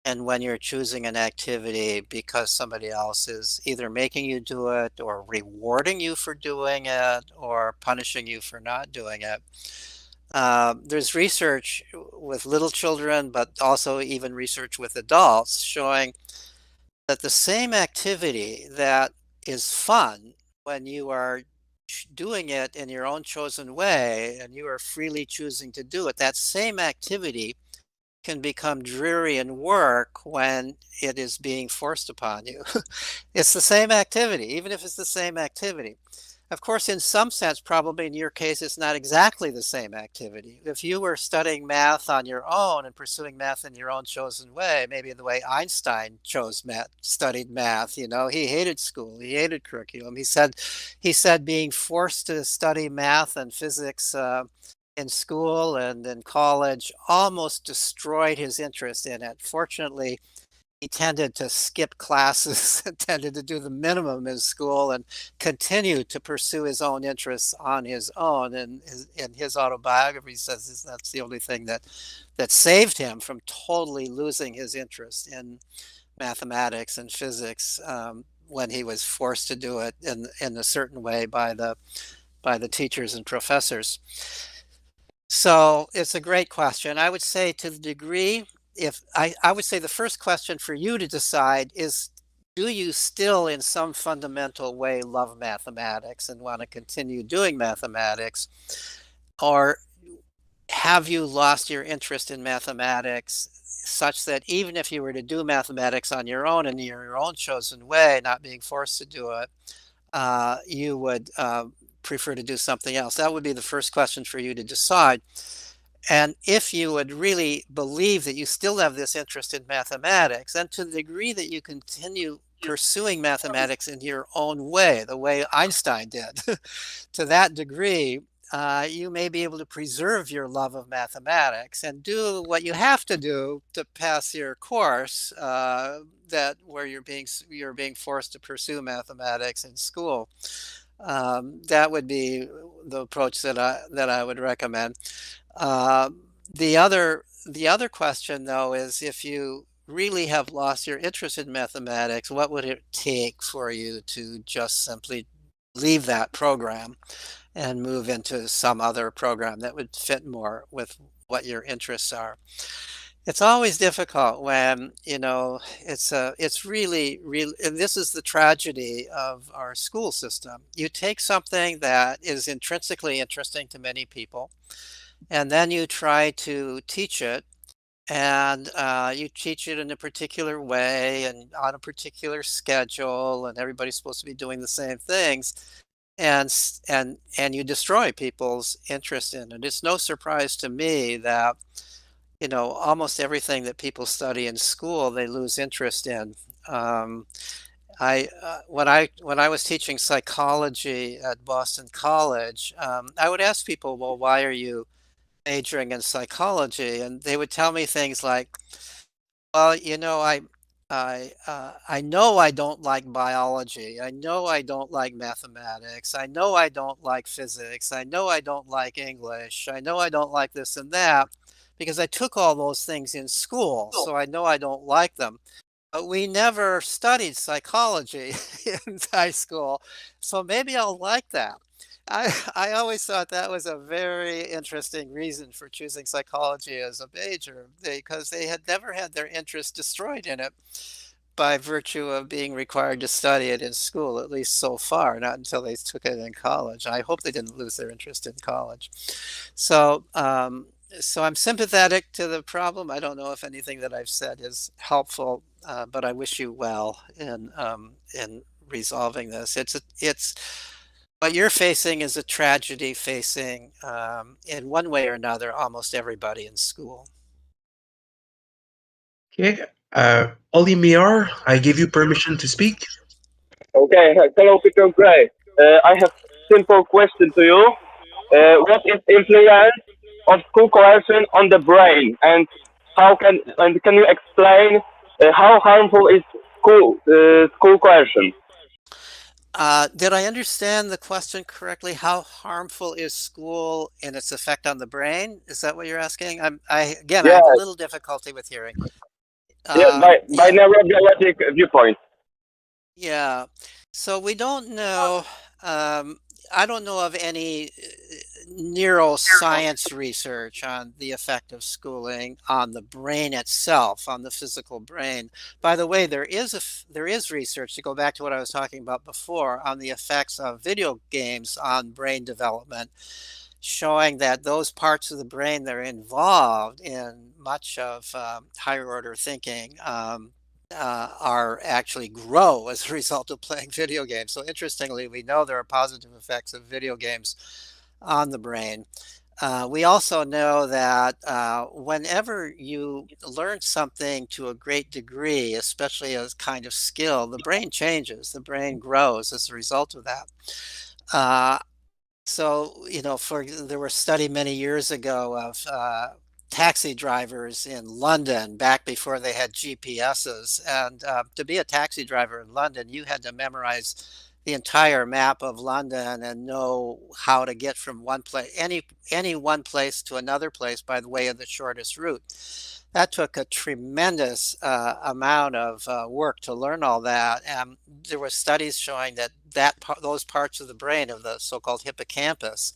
and when you're choosing an activity because somebody else is either making you do it or rewarding you for doing it or punishing you for not doing it. There's research with little children, but also even research with adults showing that the same activity that is fun when you are doing it in your own chosen way and you are freely choosing to do it, that same activity can become dreary and work when it is being forced upon you. It's the same activity, even if it's the same activity. Of course, in some sense, probably in your case, it's not exactly the same activity. If you were studying math on your own and pursuing math in your own chosen way, maybe the way Einstein studied math, you know, he hated school, he hated curriculum. He said being forced to study math and physics in school and in college almost destroyed his interest in it. Fortunately, he tended to skip classes and tended to do the minimum in school and continue to pursue his own interests on his own. And in his autobiography, he says that's the only thing that saved him from totally losing his interest in mathematics and physics when he was forced to do it in a certain way by the teachers and professors. So it's a great question. I would say to the degree, if I would say the first question for you to decide is, do you still in some fundamental way love mathematics and want to continue doing mathematics? Or have you lost your interest in mathematics such that even if you were to do mathematics on your own and in your own chosen way, not being forced to do it, you would prefer to do something else? That would be the first question for you to decide. And if you would really believe that you still have this interest in mathematics, and to the degree that you continue pursuing mathematics in your own way, the way Einstein did, to that degree, you may be able to preserve your love of mathematics and do what you have to do to pass your course, where you're being forced to pursue mathematics in school. That would be the approach that I would recommend. Uh, the other question, though, is if you really have lost your interest in mathematics, what would it take for you to just simply leave that program and move into some other program that would fit more with what your interests are? It's always difficult when, it's really, really, and this is the tragedy of our school system. You take something that is intrinsically interesting to many people, and then you try to teach it, and you teach it in a particular way and on a particular schedule, and everybody's supposed to be doing the same things, and you destroy people's interest in it. It's no surprise to me that almost everything that people study in school they lose interest in. When I was teaching psychology at Boston College, I would ask people, well, why are you majoring in psychology? And they would tell me things like, well, I know I don't like biology. I know I don't like mathematics. I know I don't like physics. I know I don't like English. I know I don't like this and that because I took all those things in school. So I know I don't like them. But we never studied psychology in high school. So maybe I'll like that. I always thought that was a very interesting reason for choosing psychology as a major, because they had never had their interest destroyed in it by virtue of being required to study it in school, at least so far, not until they took it in college. I hope they didn't lose their interest in college. So I'm sympathetic to the problem. I don't know if anything that I've said is helpful, but I wish you well in resolving this. It's what you're facing is a tragedy facing, in one way or another, almost everybody in school. Okay. Oli Miar, I give you permission to speak. Okay, hello, Peter Gray. I have simple question to you. What is influence of school coercion on the brain, and can you explain how harmful is school coercion? Did I understand the question correctly? How harmful is school and its effect on the brain? Is that what you're asking? I have Yes, a little difficulty with hearing. yes, by neurobiologic viewpoint. Yeah. So we don't know. I don't know of any neuroscience research on the effect of schooling on the brain itself, on the physical brain. By the way, there is research, to go back to what I was talking about before, on the effects of video games on brain development, showing that those parts of the brain that are involved in much of higher order thinking, are actually grow as a result of playing video games. So interestingly, we know there are positive effects of video games on the brain. We also know that whenever you learn something to a great degree, especially a kind of skill, the brain changes, the brain grows as a result of that. So, there were a study many years ago of taxi drivers in London back before they had GPSs. And to be a taxi driver in London, you had to memorize the entire map of London and know how to get from one place, any one place to another place by the way of the shortest route. That took a tremendous amount of work to learn all that. And there were studies showing that those parts of the brain of the so-called hippocampus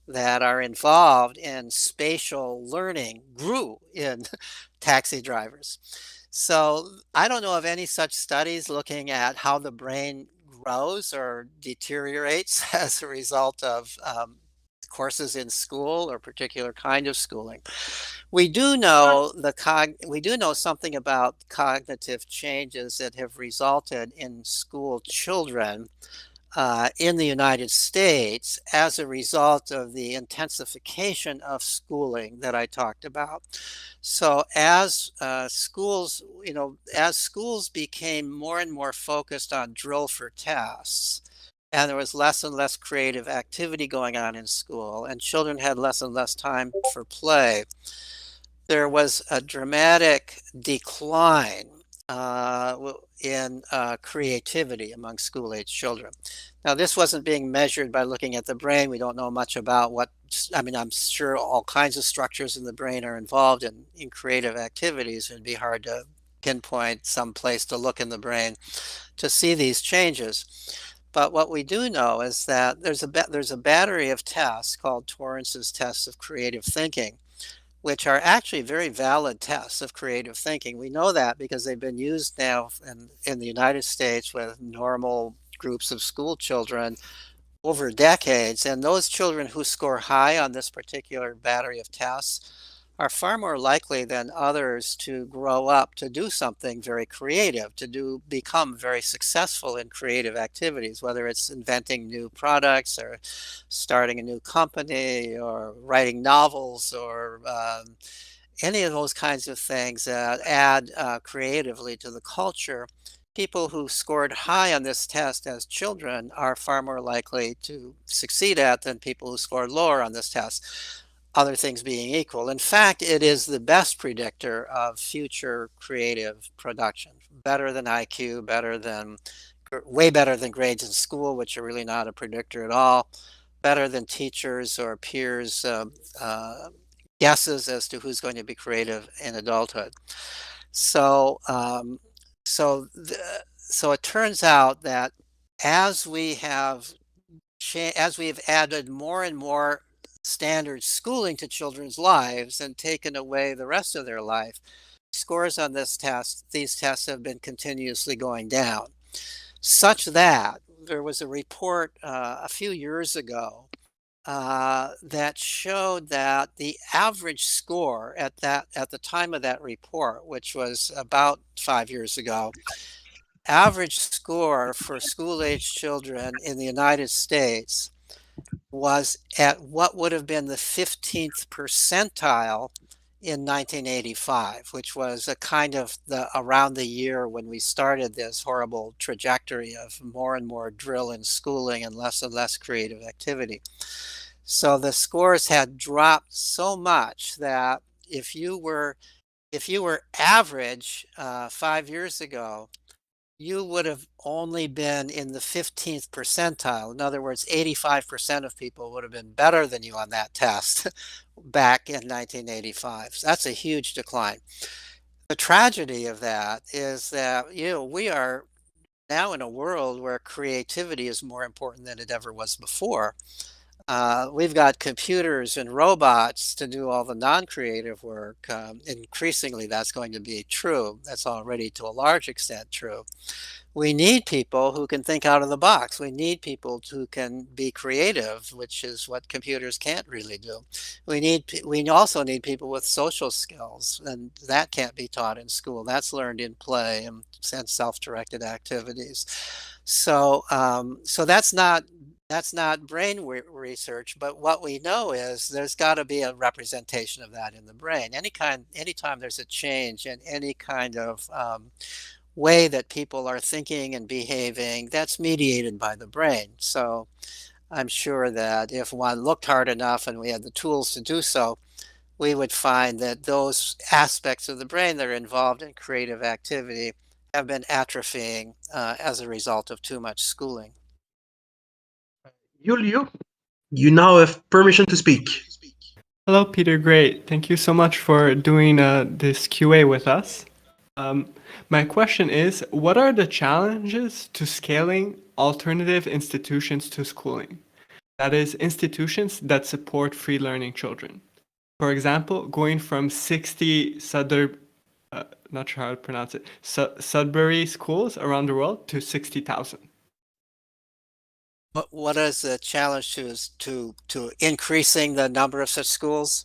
that are involved in spatial learning grew in taxi drivers. So I don't know of any such studies looking at how the brain grows or deteriorates as a result of courses in school or particular kind of schooling. We do know we do know something about cognitive changes that have resulted in school children in the United States as a result of the intensification of schooling that I talked about. So as as schools became more and more focused on drill for tests, and there was less and less creative activity going on in school, and children had less and less time for play, there was a dramatic decline in creativity among school-age children. Now, this wasn't being measured by looking at the brain. We don't know much about I'm sure all kinds of structures in the brain are involved in creative activities. It'd be hard to pinpoint some place to look in the brain to see these changes. But what we do know is that there's a battery of tests called Torrance's tests of creative thinking, which are actually very valid tests of creative thinking. We know that because they've been used now in the United States with normal groups of school children over decades. And those children who score high on this particular battery of tests are far more likely than others to grow up to do something very creative, become very successful in creative activities, whether it's inventing new products or starting a new company or writing novels or any of those kinds of things that add creatively to the culture. People who scored high on this test as children are far more likely to succeed at than people who scored lower on this test, other things being equal. In fact, it is the best predictor of future creative production. Better than IQ, way better than grades in school, which are really not a predictor at all. Better than teachers or peers' guesses as to who's going to be creative in adulthood. So, so it turns out that as we have added more and more standard schooling to children's lives and taken away the rest of their life, scores on these tests have been continuously going down, such that there was a report a few years ago that showed that the average score at the time of that report, which was about 5 years ago, average score for school-age children in the United States was at what would have been the 15th percentile in 1985, which was a kind of around the year when we started this horrible trajectory of more and more drill in schooling and less creative activity. So the scores had dropped so much that if you were average 5 years ago, you would have only been in the 15th percentile. In other words, 85% of people would have been better than you on that test back in 1985. So that's a huge decline. The tragedy of that is that, we are now in a world where creativity is more important than it ever was before. We've got computers and robots to do all the non-creative work. Increasingly, that's going to be true. That's already to a large extent true. We need people who can think out of the box. We need people who can be creative, which is what computers can't really do. We also need people with social skills, and that can't be taught in school. That's learned in play and self-directed activities. So that's not brain research, but what we know is there's got to be a representation of that in the brain. Anytime there's a change in any kind of way that people are thinking and behaving, that's mediated by the brain. So I'm sure that if one looked hard enough and we had the tools to do so, we would find that those aspects of the brain that are involved in creative activity have been atrophying as a result of too much schooling. Julio, you now have permission to speak. Hello, Peter. Great. Thank you so much for doing this QA with us. My question is, what are the challenges to scaling alternative institutions to schooling? That is, institutions that support free learning children. For example, going from 60 not sure how to pronounce it, Sudbury schools around the world to 60,000. What is the challenge to increasing the number of such schools?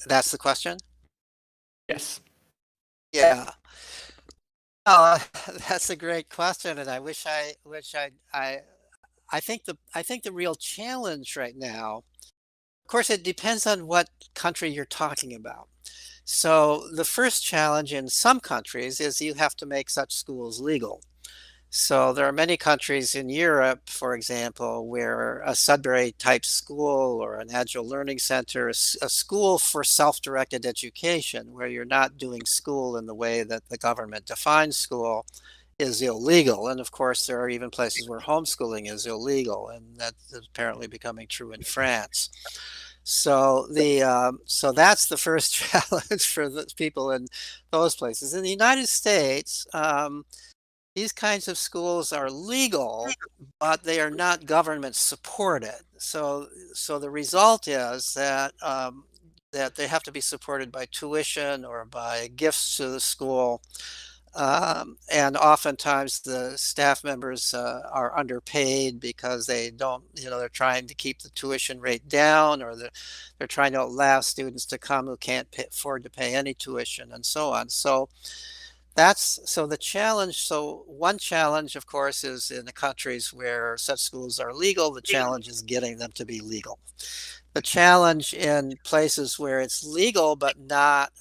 That's the question? Yes. Yeah. Oh, that's a great question, and I think the real challenge right now, of course, it depends on what country you're talking about. So the first challenge in some countries is you have to make such schools legal. So there are many countries in Europe, for example, where a Sudbury type school or an Agile Learning Center is a school for self-directed education, where you're not doing school in the way that the government defines school, is illegal. And of course, there are even places where homeschooling is illegal, and that is apparently becoming true in France. So that's the first challenge for the people in those places. In the United States, these kinds of schools are legal, but they are not government supported. So the result is that that they have to be supported by tuition or by gifts to the school. And oftentimes the staff members are underpaid because they don't, they're trying to keep the tuition rate down, or they're trying to allow students to come who can't afford to pay any tuition, and so on. So the challenge. So one challenge, of course, is in the countries where such schools are legal, the challenge is getting them to be legal. The challenge in places where it's legal but not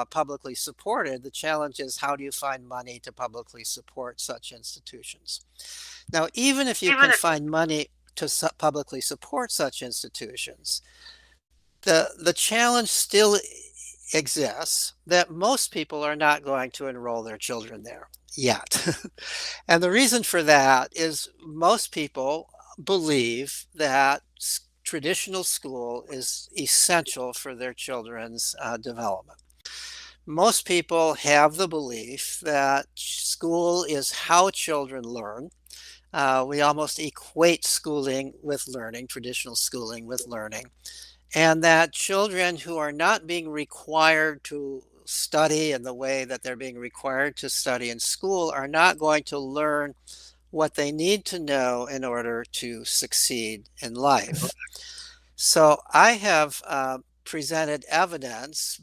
publicly supported, the challenge is how do you find money to publicly support such institutions? Now, even if you can find money to publicly support such institutions, the challenge still exists that most people are not going to enroll their children there yet. And the reason for that is most people believe that traditional school is essential for their children's development. Most people have the belief that school is how children learn. We almost equate schooling with learning, traditional schooling with learning. And that children who are not being required to study in the way that they're being required to study in school are not going to learn what they need to know in order to succeed in life. So I have presented evidence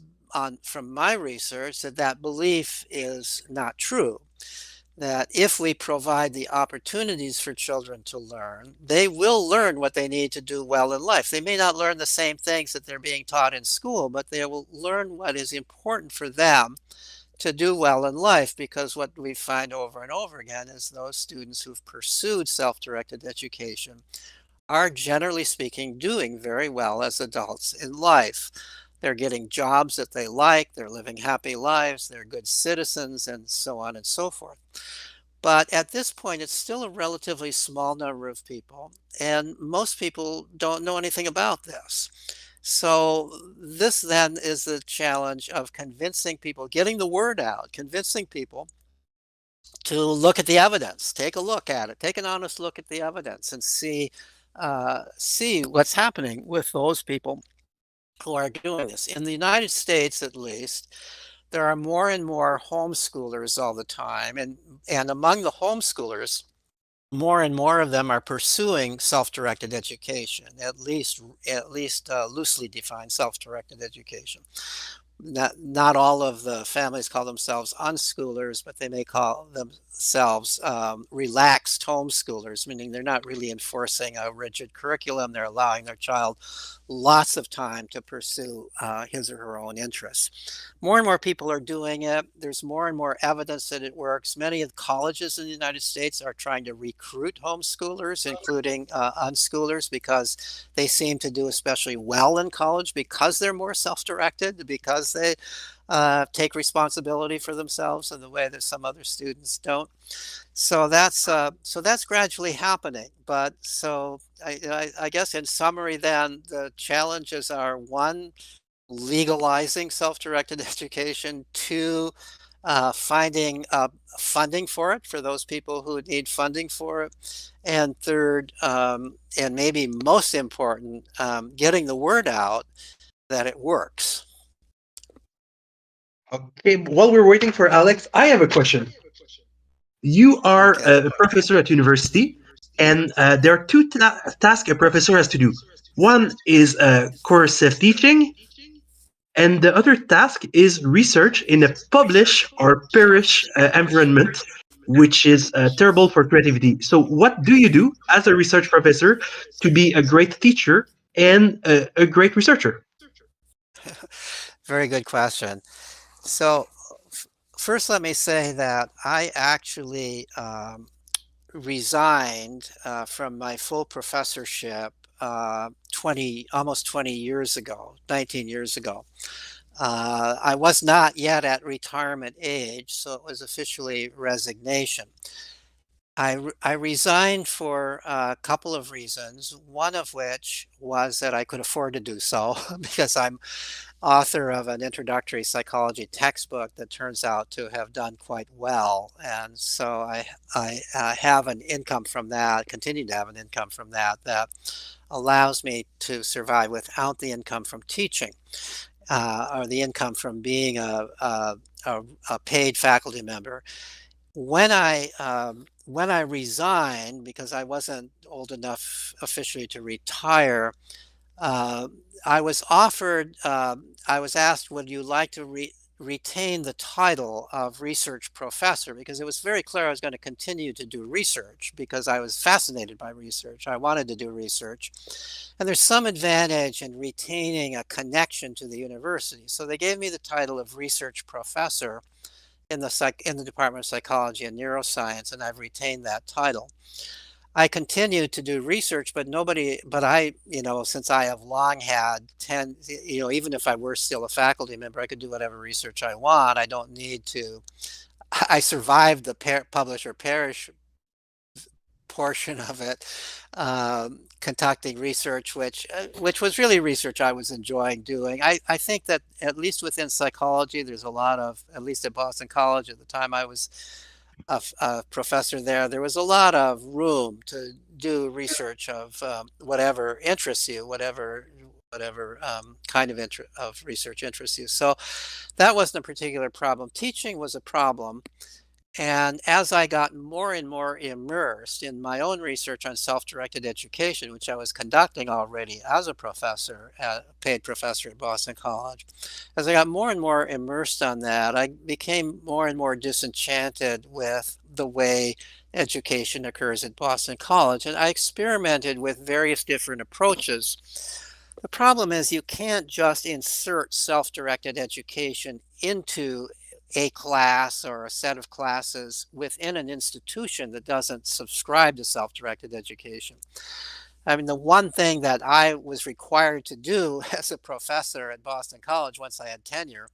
from my research that belief is not true. That if we provide the opportunities for children to learn, they will learn what they need to do well in life. They may not learn the same things that they're being taught in school, but they will learn what is important for them to do well in life, because what we find over and over again is those students who've pursued self-directed education are, generally speaking, doing very well as adults in life. They're getting jobs that they like, they're living happy lives, they're good citizens, and so on and so forth. But at this point, it's still a relatively small number of people, and most people don't know anything about this. So this then is the challenge of convincing people, getting the word out, convincing people to look at the evidence, take a look at it, take an honest look at the evidence and see see what's happening with those people who are doing this. In the United States, at least, there are more and more homeschoolers all the time, and among the homeschoolers, more and more of them are pursuing self-directed education, at least loosely defined self-directed education. Not all of the families call themselves unschoolers, but they may call themselves relaxed homeschoolers, meaning they're not really enforcing a rigid curriculum. They're allowing their child lots of time to pursue his or her own interests. More and more people are doing it. There's more and more evidence that it works. Many of the colleges in the United States are trying to recruit homeschoolers, including unschoolers, because they seem to do especially well in college because they're more self-directed, because they take responsibility for themselves in the way that some other students don't. So that's gradually happening. But so I guess in summary, then the challenges are: one, legalizing self-directed education; two, finding funding for it for those people who need funding for it; and third, and maybe most important, getting the word out that it works. Okay, while we're waiting for Alex, I have a question. You are Okay. a professor at university, and there are two tasks a professor has to do. One is coercive teaching, and the other task is research in a publish or perish environment, which is terrible for creativity. So, what do you do as a research professor to be a great teacher and a great researcher? Very good question. So first, let me say that I actually resigned from my full professorship almost 20 years ago, 19 years ago. I was not yet at retirement age, so it was officially resignation. I resigned for a couple of reasons, one of which was that I could afford to do so because I'm author of an introductory psychology textbook that turns out to have done quite well. And so I have an income from that, continue to have an income from that, that allows me to survive without the income from teaching or the income from being a paid faculty member. When I resigned, because I wasn't old enough officially to retire, uh, I was offered, I was asked, would you like to retain the title of research professor? Because it was very clear I was going to continue to do research because I was fascinated by research. I wanted to do research. And there's some advantage in retaining a connection to the university. So they gave me the title of research professor in the Department of Psychology and Neuroscience, and I've retained that title. I continue to do research, but since I have long had 10, even if I were still a faculty member, I could do whatever research I want. I don't need to, I survived the publish or perish portion of it, conducting research, which was really research I was enjoying doing. I think that at least within psychology, there's a lot of, at least at Boston College at the time I was a professor there was a lot of room to do research of whatever interests you, whatever kind of research interests you. So that wasn't a particular problem. Teaching was a problem. And as I got more and more immersed in my own research on self-directed education, which I was conducting already as a professor, a paid professor at Boston College, as I got more and more immersed on that, I became more and more disenchanted with the way education occurs at Boston College. And I experimented with various different approaches. The problem is you can't just insert self-directed education into a class or a set of classes within an institution that doesn't subscribe to self-directed education. I mean, the one thing that I was required to do as a professor at Boston College once I had tenure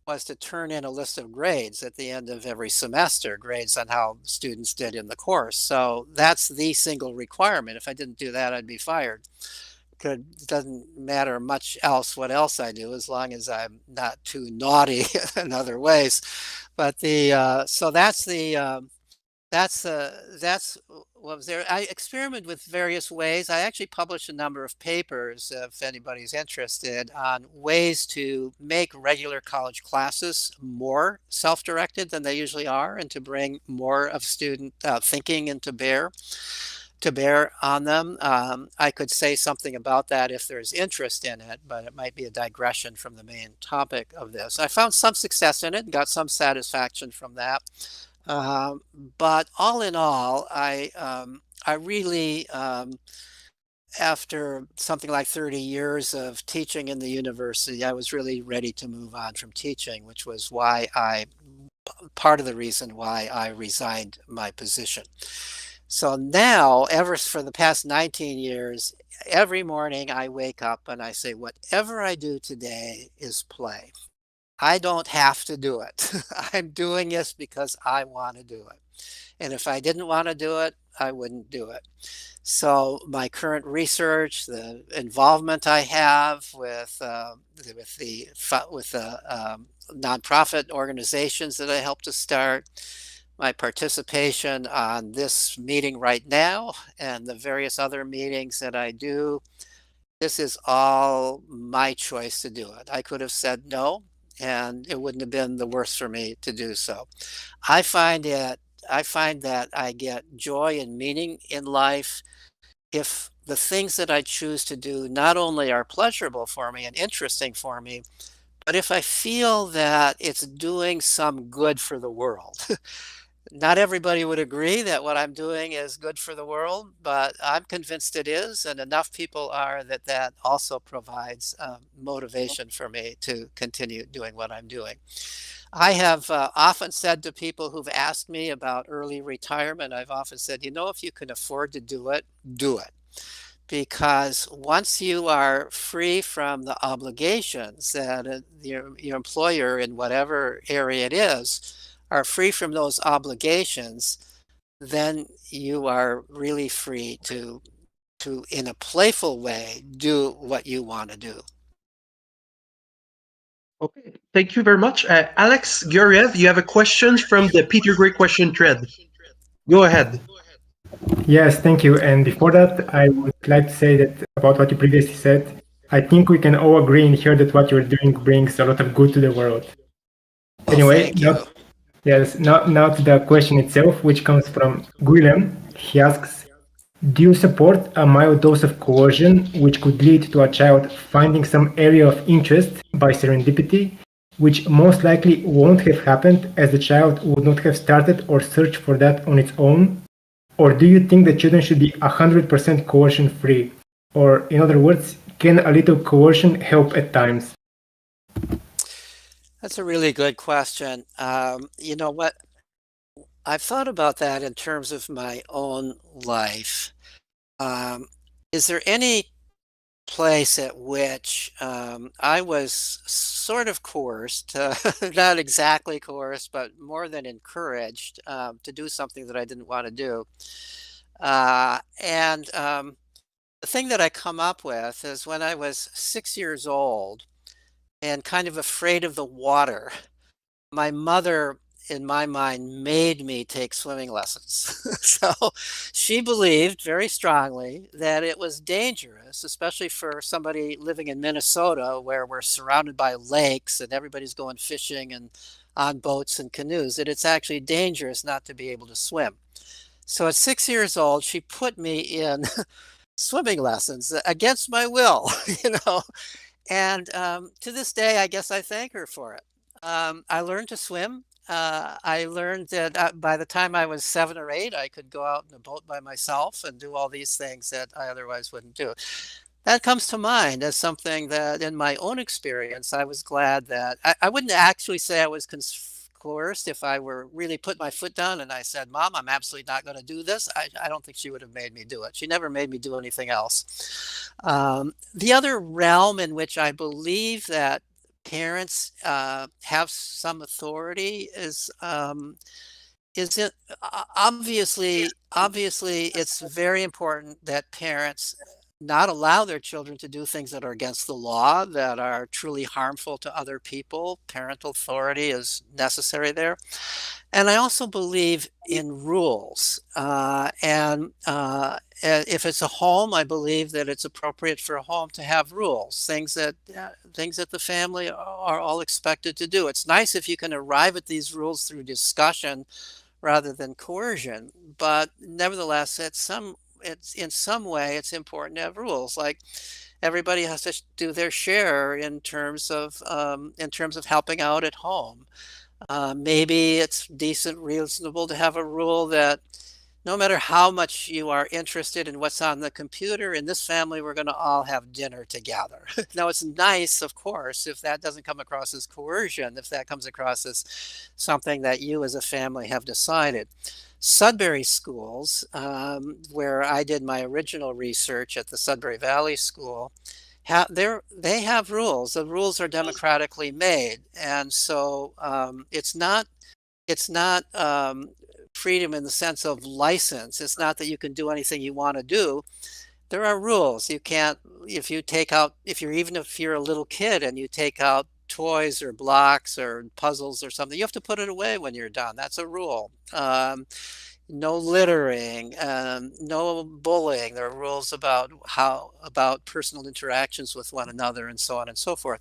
was to turn in a list of grades at the end of every semester, grades on how students did in the course. So that's the single requirement. If I didn't do that, I'd be fired. It doesn't matter much else what else I do, as long as I'm not too naughty in other ways. But so that's that's what was there. I experimented with various ways. I actually published a number of papers, if anybody's interested, on ways to make regular college classes more self-directed than they usually are, and to bring more of student thinking to bear on them. I could say something about that if there's interest in it, but it might be a digression from the main topic of this. I found some success in it and got some satisfaction from that. Um, but all in all, I really, after something like 30 years of teaching in the university, I was really ready to move on from teaching, which was part of the reason why I resigned my position. So now, ever for the past 19 years, every morning I wake up and I say, whatever I do today is play. I don't have to do it. I'm doing this because I want to do it. And if I didn't want to do it, I wouldn't do it. So my current research, the involvement I have with the nonprofit organizations that I helped to start, my participation on this meeting right now, and the various other meetings that I do, this is all my choice to do it. I could have said no, and it wouldn't have been the worst for me to do so. I find that I get joy and meaning in life if the things that I choose to do not only are pleasurable for me and interesting for me, but if I feel that it's doing some good for the world. Not everybody would agree that what I'm doing is good for the world, but I'm convinced it is, and enough people are that that also provides motivation for me to continue doing what I'm doing. I have often said to people who've asked me about early retirement, I've often said, if you can afford to do it, do it. Because once you are free from the obligations that your employer in whatever area it is are free from those obligations, then you are really free to in a playful way do what you want to do. Okay, thank you very much. Alex Guriev, you have a question from the Peter Gray question thread. Go ahead. Yes, thank you. And before that, I would like to say that about what you previously said, I think we can all agree in here that what you're doing brings a lot of good to the world. Well, Anyway, thank you. now to the question itself, which comes from Guillem. He asks, do you support a mild dose of coercion, which could lead to a child finding some area of interest by serendipity, which most likely won't have happened as the child would not have started or searched for that on its own? Or do you think that children should be 100% coercion free? Or, in other words, can a little coercion help at times? That's a really good question. You know what? I've thought about that in terms of my own life. Is there any place at which I was sort of coerced, not exactly coerced, but more than encouraged to do something that I didn't want to do? And the thing that I come up with is when I was 6 years old and kind of afraid of the water, my mother, in my mind, made me take swimming lessons. So she believed very strongly that it was dangerous, especially for somebody living in Minnesota, where we're surrounded by lakes and everybody's going fishing and on boats and canoes, that it's actually dangerous not to be able to swim. So at 6 years old, she put me in swimming lessons against my will, And to this day, I guess I thank her for it. I learned to swim. I learned that by the time I was 7 or 8, I could go out in a boat by myself and do all these things that I otherwise wouldn't do. That comes to mind as something that in my own experience, I was glad that I wouldn't actually say I was coerced if I were really put my foot down and I said, Mom, I'm absolutely not going to do this. I don't think she would have made me do it. She never made me do anything else. The other realm in which I believe that parents have some authority is it obviously it's very important that parents not allow their children to do things that are against the law, that are truly harmful to other people. Parental authority is necessary there. And I also believe in rules. If it's a home, I believe that it's appropriate for a home to have rules, things that the family are all expected to do. It's nice if you can arrive at these rules through discussion rather than coercion, but nevertheless, it's in some way it's important to have rules. Like everybody has to do their share in terms of helping out at home. Maybe it's reasonable to have a rule that no matter how much you are interested in what's on the computer, in this family, we're going to all have dinner together. Now, it's nice, of course, if that doesn't come across as coercion, if that comes across as something that you as a family have decided. Sudbury schools, where I did my original research at the Sudbury Valley School, they have rules. The rules are democratically made, and so it's not freedom in the sense of license. It's not that you can do anything you want to do. There are rules. You can't, even if you're a little kid and you take out toys or blocks or puzzles or something, you have to put it away when you're done. That's a rule. No littering, no bullying. There are rules about personal interactions with one another and so on and so forth.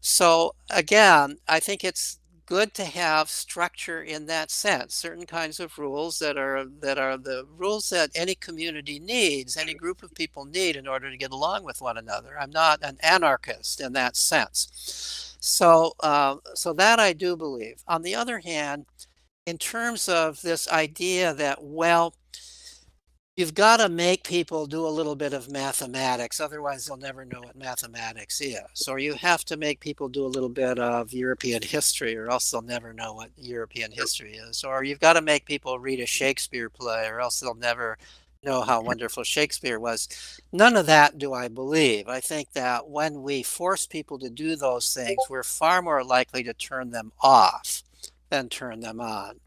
So again, I think it's good to have structure in that sense, certain kinds of rules that are the rules that any community needs, any group of people need in order to get along with one another. I'm not an anarchist in that sense. So that I do believe. On the other hand, in terms of this idea that, well, you've got to make people do a little bit of mathematics, otherwise they'll never know what mathematics is. Or you have to make people do a little bit of European history, or else they'll never know what European history is. Or you've got to make people read a Shakespeare play, or else they'll never know how wonderful Shakespeare was. None of that do I believe. I think that when we force people to do those things, we're far more likely to turn them off than turn them on.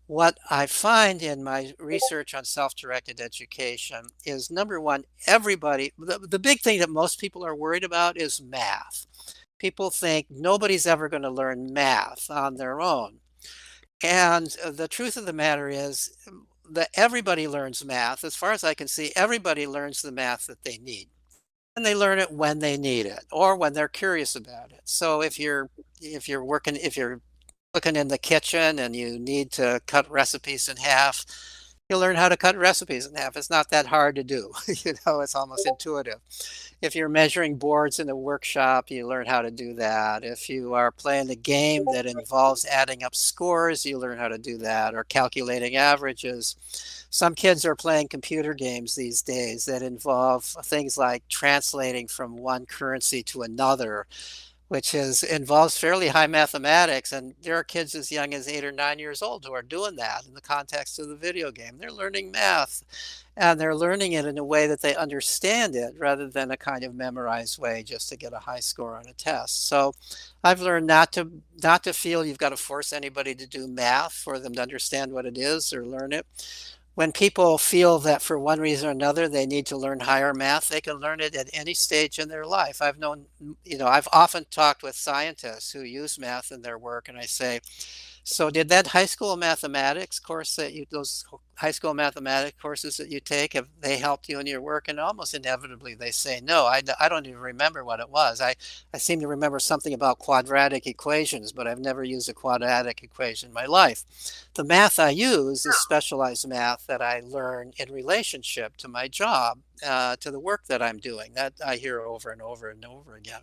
What I find in my research on self-directed education is, number one, the big thing that most people are worried about is math. People think nobody's ever going to learn math on their own. And the truth of the matter is that everybody learns math. As far as I can see, everybody learns the math that they need. And they learn it when they need it or when they're curious about it. So if you're cooking in the kitchen and you need to cut recipes in half, you'll learn how to cut recipes in half. It's not that hard to do. It's almost intuitive. If you're measuring boards in a workshop, you learn how to do that. If you are playing a game that involves adding up scores, you learn how to do that, or calculating averages. Some kids are playing computer games these days that involve things like translating from one currency to another, which involves fairly high mathematics. And there are kids as young as 8 or 9 years old who are doing that in the context of the video game. They're learning math, and they're learning it in a way that they understand it rather than a kind of memorized way just to get a high score on a test. So I've learned not to feel you've got to force anybody to do math for them to understand what it is or learn it. When people feel that for one reason or another they need to learn higher math, they can learn it at any stage in their life. I've often talked with scientists who use math in their work, and I say, so did that high school mathematics course those high school mathematics courses that you take, have they helped you in your work? And almost inevitably they say, no, I don't even remember what it was. I seem to remember something about quadratic equations, but I've never used a quadratic equation in my life. The math I use is specialized math that I learn in relationship to my job, to the work that I'm doing, that I hear over and over and over again.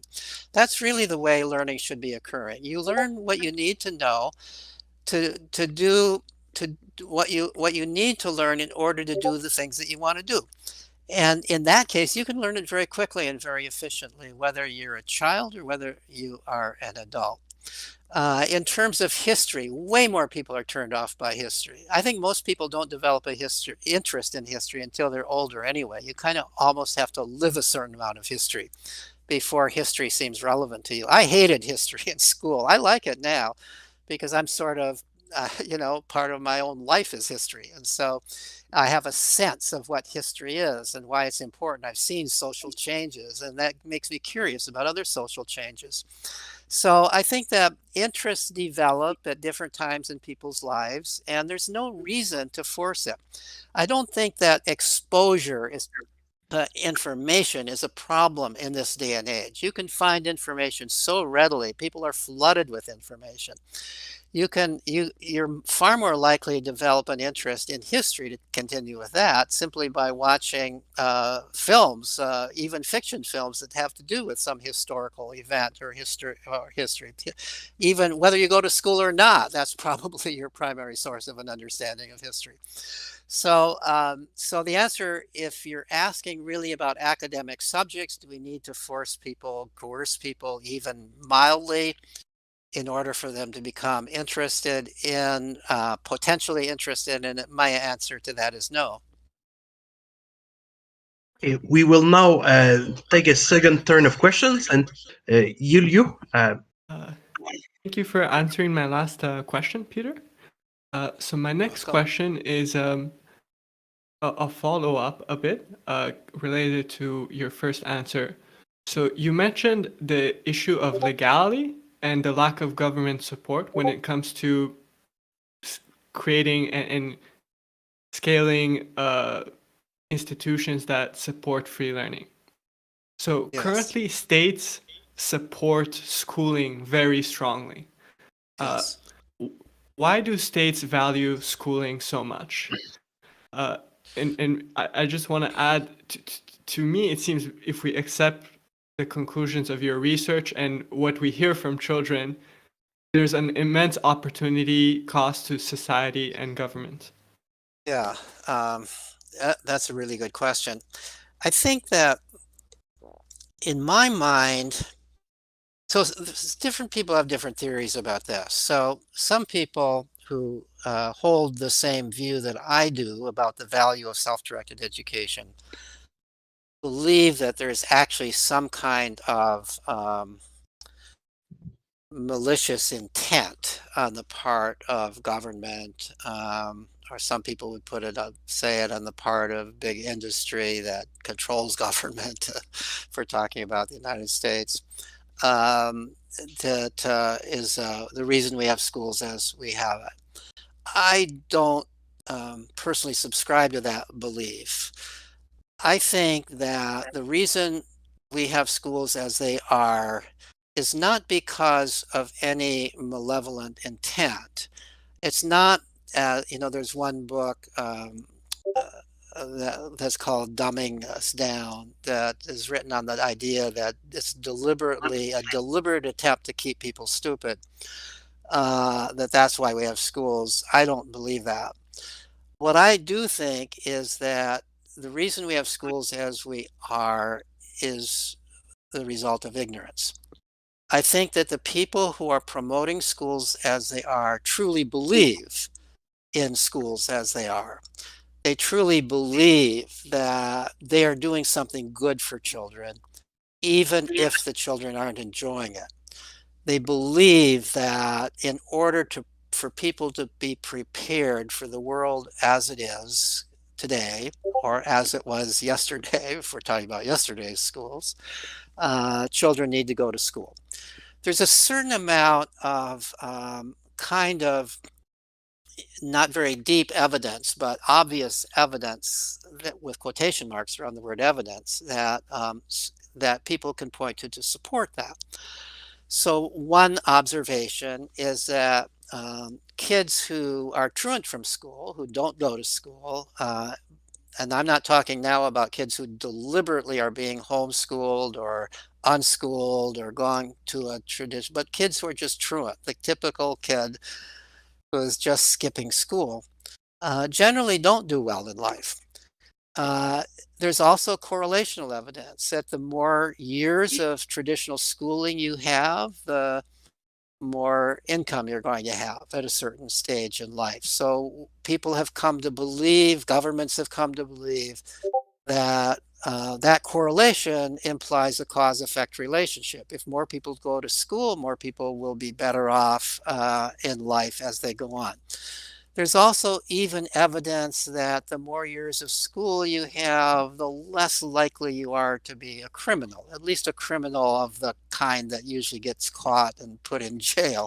That's really the way learning should be occurring. You learn what you need to know to do what you need to learn in order to do the things that you want to do. And in that case, you can learn it very quickly and very efficiently, whether you're a child or whether you are an adult. In terms of history, way more people are turned off by history. I think most people don't develop a interest in history until they're older anyway. You kind of almost have to live a certain amount of history before history seems relevant to you. I hated history in school. I like it now because I'm sort of part of my own life is history. And so I have a sense of what history is and why it's important. I've seen social changes, and that makes me curious about other social changes. So I think that interests develop at different times in people's lives, and there's no reason to force it. I don't think that exposure is information is a problem in this day and age. You can find information so readily. People are flooded with information. You're far more likely to develop an interest in history, to continue with that, simply by watching films, even fiction films that have to do with some historical event or history. Even whether you go to school or not, that's probably your primary source of an understanding of history. So, so the answer, if you're asking really about academic subjects, do we need to force people, coerce people even mildly in order for them to become interested in, potentially interested in it? My answer to that is no. Okay, we will now take a second turn of questions, and Julio. Thank you for answering my last question, Peter. So my next question is a follow-up a bit related to your first answer. So you mentioned the issue of legality and the lack of government support when it comes to creating and scaling institutions that support free learning. So currently states support schooling very strongly. Yes. Why do states value schooling so much? And I just want to add, to me, it seems if we accept the conclusions of your research and what we hear from children, there's an immense opportunity cost to society and government. Yeah, that's a really good question. I think that in my mind, so different people have different theories about this. So some people who hold the same view that I do about the value of self-directed education believe that there's actually some kind of malicious intent on the part of government, or some people would put it up, say it on the part of big industry that controls government, for talking about the United States. That is the reason we have schools as we have it. I don't personally subscribe to that belief. I think that the reason we have schools as they are is not because of any malevolent intent. It's not, there's one book that's called Dumbing Us Down, that is written on the idea that it's deliberately a deliberate attempt to keep people stupid, that's why we have schools. I don't believe that. What I do think is that the reason we have schools as we are is the result of ignorance. I think that the people who are promoting schools as they are truly believe in schools as they are. They truly believe that they are doing something good for children, even if the children aren't enjoying it. They believe that in order for people to be prepared for the world as it is today, or as it was yesterday, if we're talking about yesterday's schools, children need to go to school. There's a certain amount of kind of not very deep evidence, but obvious evidence, that, with quotation marks around the word evidence, that that people can point to support that. So one observation is that kids who are truant from school, who don't go to school, and I'm not talking now about kids who deliberately are being homeschooled or unschooled or going to a tradition, but kids who are just truant, the typical kid who is just skipping school, generally don't do well in life. There's also correlational evidence that the more years of traditional schooling you have, the more income you're going to have at a certain stage in life. So people have come to believe, governments have come to believe, that that correlation implies a cause-effect relationship. If more people go to school, more people will be better off in life as they go on. There's also even evidence that the more years of school you have, the less likely you are to be a criminal, at least a criminal of the kind that usually gets caught and put in jail.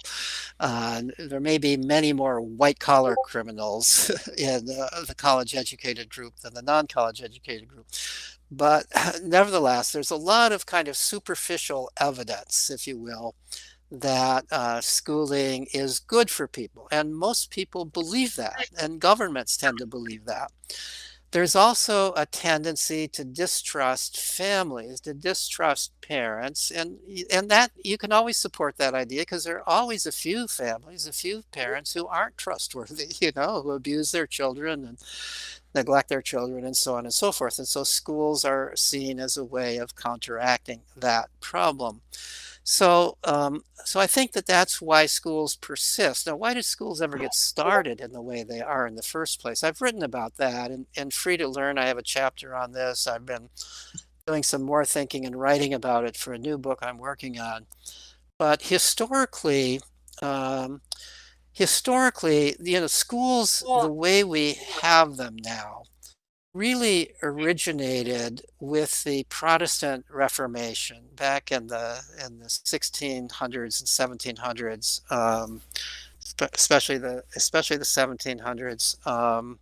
There may be many more white-collar criminals in the college-educated group than the non-college educated group. But nevertheless, there's a lot of kind of superficial evidence, if you will, that schooling is good for people. And most people believe that, and governments tend to believe that. There's also a tendency to distrust families, to distrust parents, and that you can always support that idea because there are always a few families, a few parents who aren't trustworthy, who abuse their children and neglect their children and so on and so forth. And so schools are seen as a way of counteracting that problem. So, so I think that that's why schools persist. Now, why did schools ever get started in the way they are in the first place? I've written about that in Free to Learn. I have a chapter on this. I've been doing some more thinking and writing about it for a new book I'm working on. But historically, schools, the way we have them now, really originated with the Protestant Reformation back in the 1600s and 1700s, especially the 1700s.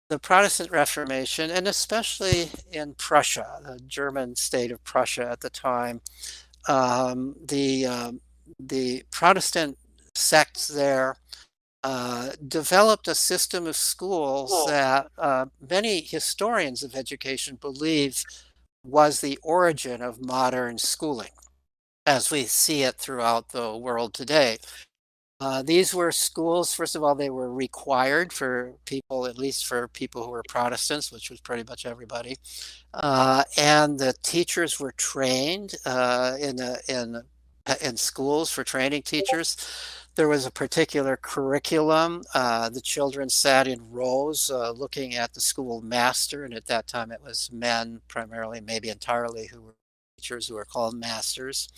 The Protestant Reformation, and especially in Prussia, the German state of Prussia at the time, the Protestant sects there developed a system of schools that many historians of education believe was the origin of modern schooling as we see it throughout the world today. These were schools, first of all, they were required for people, at least for people who were Protestants, which was pretty much everybody. And the teachers were trained in schools for training teachers. There was a particular curriculum. The children sat in rows looking at the school master, and at that time it was men primarily, maybe entirely, who were teachers who were called masters.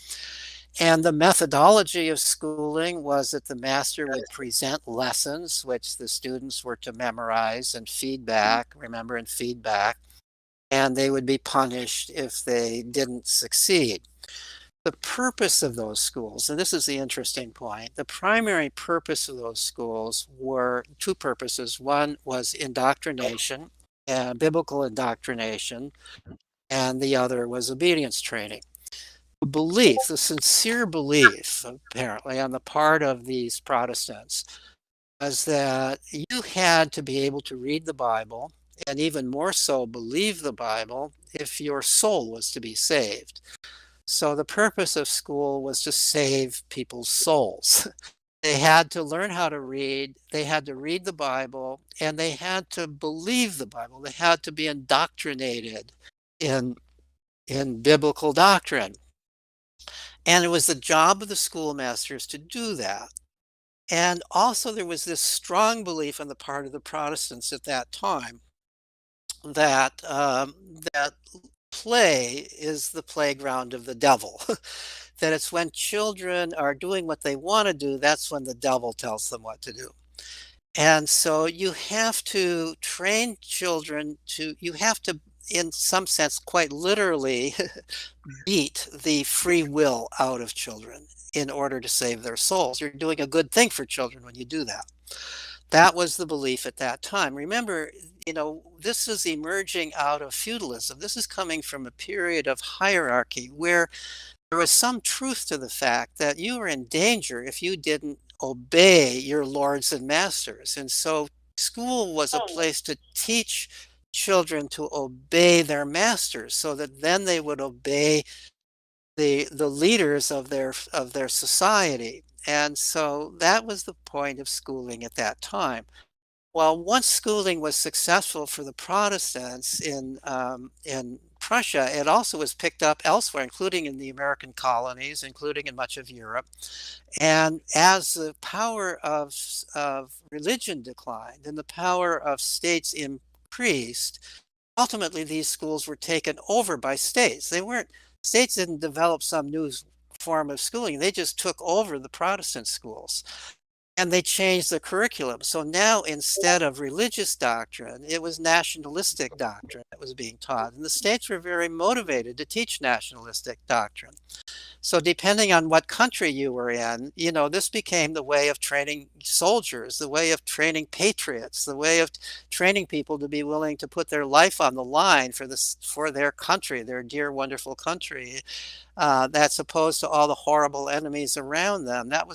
And the methodology of schooling was that the master would present lessons, which the students were to memorize and feedback, remember, and feedback, and they would be punished if they didn't succeed. The purpose of those schools, and this is the interesting point, the primary purpose of those schools were two purposes. One was indoctrination, biblical indoctrination, and the other was obedience training. Belief, the sincere belief, apparently, on the part of these Protestants was that you had to be able to read the Bible, and even more so believe the Bible, if your soul was to be saved. So the purpose of school was to save people's souls. They had to learn how to read, they had to read the Bible, and they had to believe the Bible. They had to be indoctrinated in biblical doctrine. And it was the job of the schoolmasters to do that. And also there was this strong belief on the part of the Protestants at that time that that play is the playground of the devil. That it's when children are doing what they want to do, that's when the devil tells them what to do. And so you have to train children you have to, in some sense, quite literally beat the free will out of children in order to save their souls. You're doing a good thing for children when you do that. That was the belief at that time. Remember, this is emerging out of feudalism. This is coming from a period of hierarchy where there was some truth to the fact that you were in danger if you didn't obey your lords and masters. And so school was a place to teach children to obey their masters so that then they would obey the leaders of their society. And so that was the point of schooling at that time. Well, once schooling was successful for the Protestants in Prussia, it also was picked up elsewhere, including in the American colonies, including in much of Europe. And as the power of religion declined and the power of states increased, ultimately these schools were taken over by states. States didn't develop some new form of schooling. They just took over the Protestant schools. And they changed the curriculum. So now instead of religious doctrine, it was nationalistic doctrine that was being taught. And the states were very motivated to teach nationalistic doctrine. So depending on what country you were in, this became the way of training soldiers, the way of training patriots, the way of training people to be willing to put their life on the line for their country, their dear, wonderful country. That's opposed to all the horrible enemies around them. That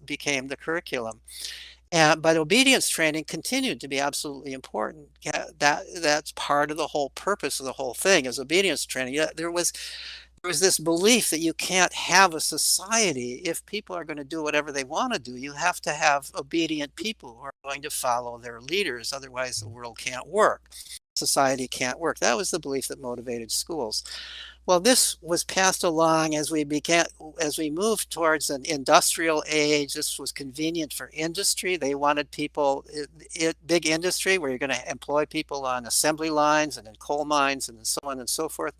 became the curriculum. But obedience training continued to be absolutely important. That's part of the whole purpose of the whole thing is obedience training. There was this belief that you can't have a society if people are going to do whatever they want to do. You have to have obedient people who are going to follow their leaders. Otherwise, the world can't work. Society can't work. That was the belief that motivated schools. Well, this was passed along as we moved towards an industrial age. This was convenient for industry. They wanted people, big industry, where you're going to employ people on assembly lines and in coal mines and so on and so forth.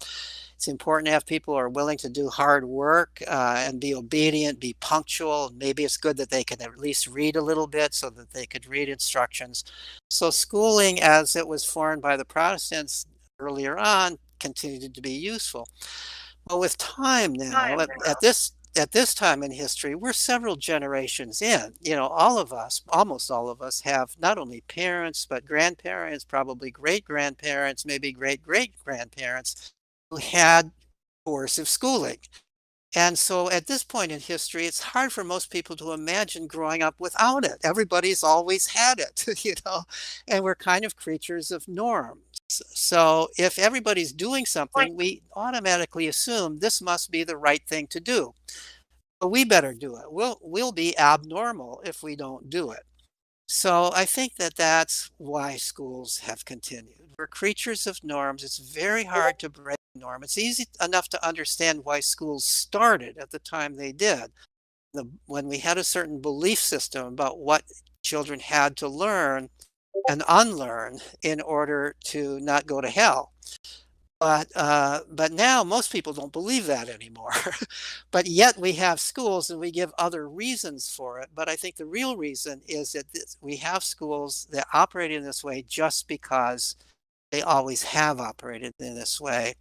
It's important to have people who are willing to do hard work and be obedient, be punctual. Maybe it's good that they can at least read a little bit so that they could read instructions. So schooling, as it was formed by the Protestants earlier on, continued to be useful. Well, with time now, at this time in history, we're several generations in. All of us, almost all of us, have not only parents, but grandparents, probably great-grandparents, maybe great-great-grandparents who had coercive schooling. And so at this point in history, it's hard for most people to imagine growing up without it. Everybody's always had it, and we're kind of creatures of norms. So if everybody's doing something, we automatically assume this must be the right thing to do. But we better do it. We'll be abnormal if we don't do it. So I think that's why schools have continued. We're creatures of norms. It's very hard to break a norm. It's easy enough to understand why schools started at the time they did. When we had a certain belief system about what children had to learn and unlearn in order to not go to hell. But now most people don't believe that anymore. But yet we have schools and we give other reasons for it. But I think the real reason is that we have schools that operate in this way just because they always have operated in this way.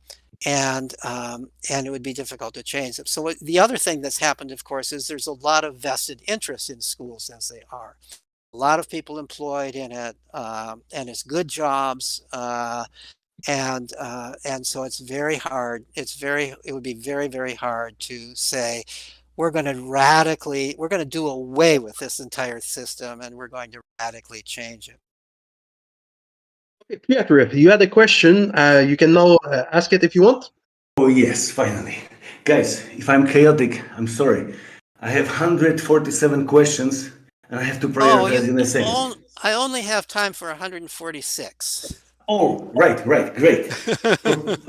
And it would be difficult to change them. So the other thing that's happened, of course, is there's a lot of vested interest in schools as they are. A lot of people employed in it, and it's good jobs. And so it's very hard. It would be very, very hard to say, we're going to do away with this entire system and we're going to radically change it. Okay, Piotr, you had a question. You can now ask it if you want. Oh, yes, finally. Guys, if I'm chaotic, I'm sorry. I have 147 questions and I have to prioritize in a second. I only have time for 146. Oh, right, great.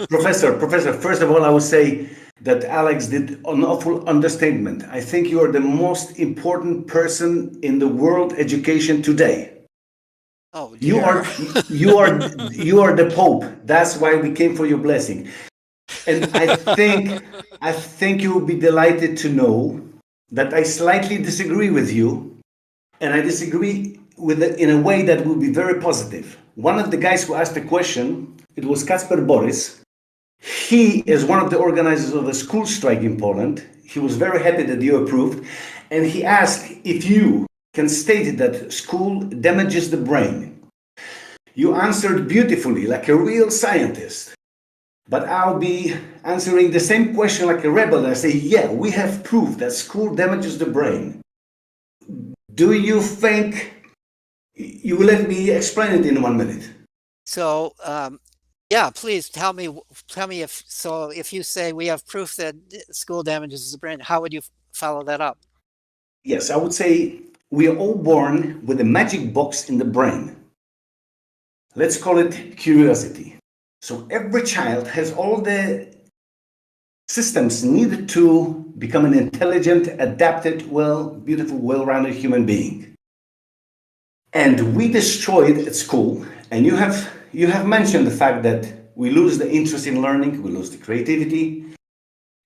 Professor, first of all, I would say that Alex did an awful understatement. I think you are the most important person in the world education today. Oh, dear. You are the Pope. That's why we came for your blessing. And I think you will be delighted to know that I slightly disagree with you, and I disagree with it in a way that will be very positive. One of the guys who asked the question, it was Kacper Boris. He is one of the organizers of the school strike in Poland. He was very happy that you approved, and he asked if you can state that school damages the brain. You answered beautifully, like a real scientist. But I'll be answering the same question like a rebel. I say, yeah, we have proof that school damages the brain. Do you think you will let me explain it in 1 minute? So, yeah, please tell me if you say we have proof that school damages the brain, how would you follow that up? Yes, I would say we are all born with a magic box in the brain. Let's call it curiosity. So every child has all the systems needed to become an intelligent, adapted, beautiful, well-rounded human being. And we destroy it at school, And you have mentioned the fact that we lose the interest in learning, we lose the creativity.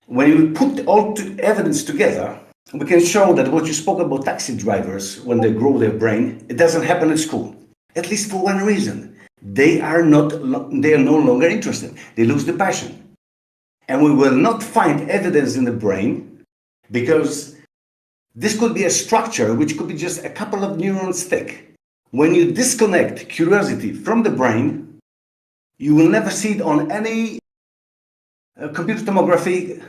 When you put all evidence together, we can show that what you spoke about taxi drivers when they grow their brain, it doesn't happen at school. At least for one reason. They are no longer interested. They lose the passion. And we will not find evidence in the brain because this could be a structure which could be just a couple of neurons thick. When you disconnect curiosity from the brain, you will never see it on any computer tomography,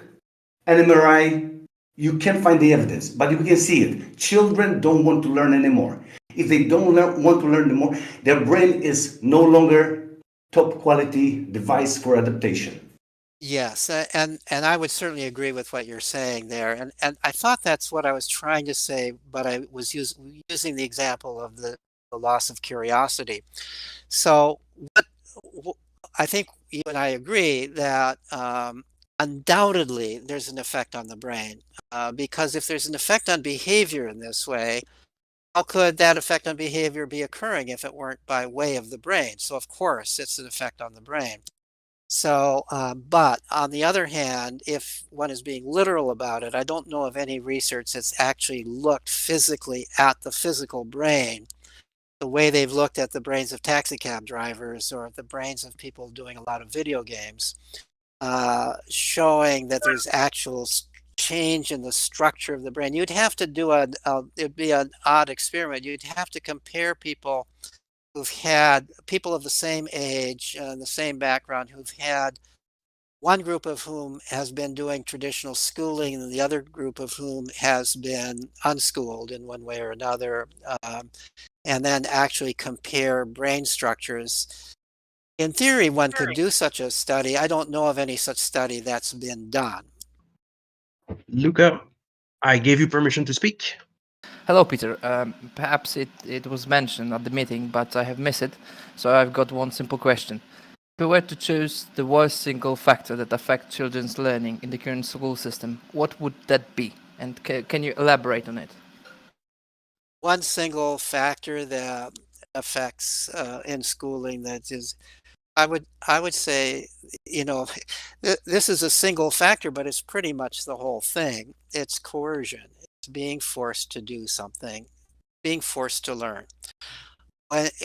an MRI. You can't find the evidence, but you can see it. Children don't want to learn anymore. If they don't want to learn anymore, their brain is no longer top quality device for adaptation. Yes, and I would certainly agree with what you're saying there, and I thought that's what I was trying to say, but I was using the example of the loss of curiosity. So I think you and I agree that undoubtedly there's an effect on the brain, because if there's an effect on behavior in this way, how could that effect on behavior be occurring if it weren't by way of the brain? So of course it's an effect on the brain. So, but on the other hand, if one is being literal about it, I don't know of any research that's actually looked physically at the physical brain, the way they've looked at the brains of taxi cab drivers or the brains of people doing a lot of video games, showing that there's actual change in the structure of the brain. You'd have to do it'd be an odd experiment. You'd have to compare people who've had people of the same age and the same background who've had one group of whom has been doing traditional schooling and the other group of whom has been unschooled in one way or another, and then actually compare brain structures. In theory, one could do such a study. I don't know of any such study that's been done. Luca, I gave you permission to speak. Hello, Peter. Perhaps it was mentioned at the meeting, but I have missed it. So I've got one simple question. If we were to choose the worst single factor that affects children's learning in the current school system, what would that be? And can you elaborate on it? One single factor that affects in schooling that is, I would say, you know, this is a single factor, but it's pretty much the whole thing. It's coercion. It's being forced to do something, being forced to learn.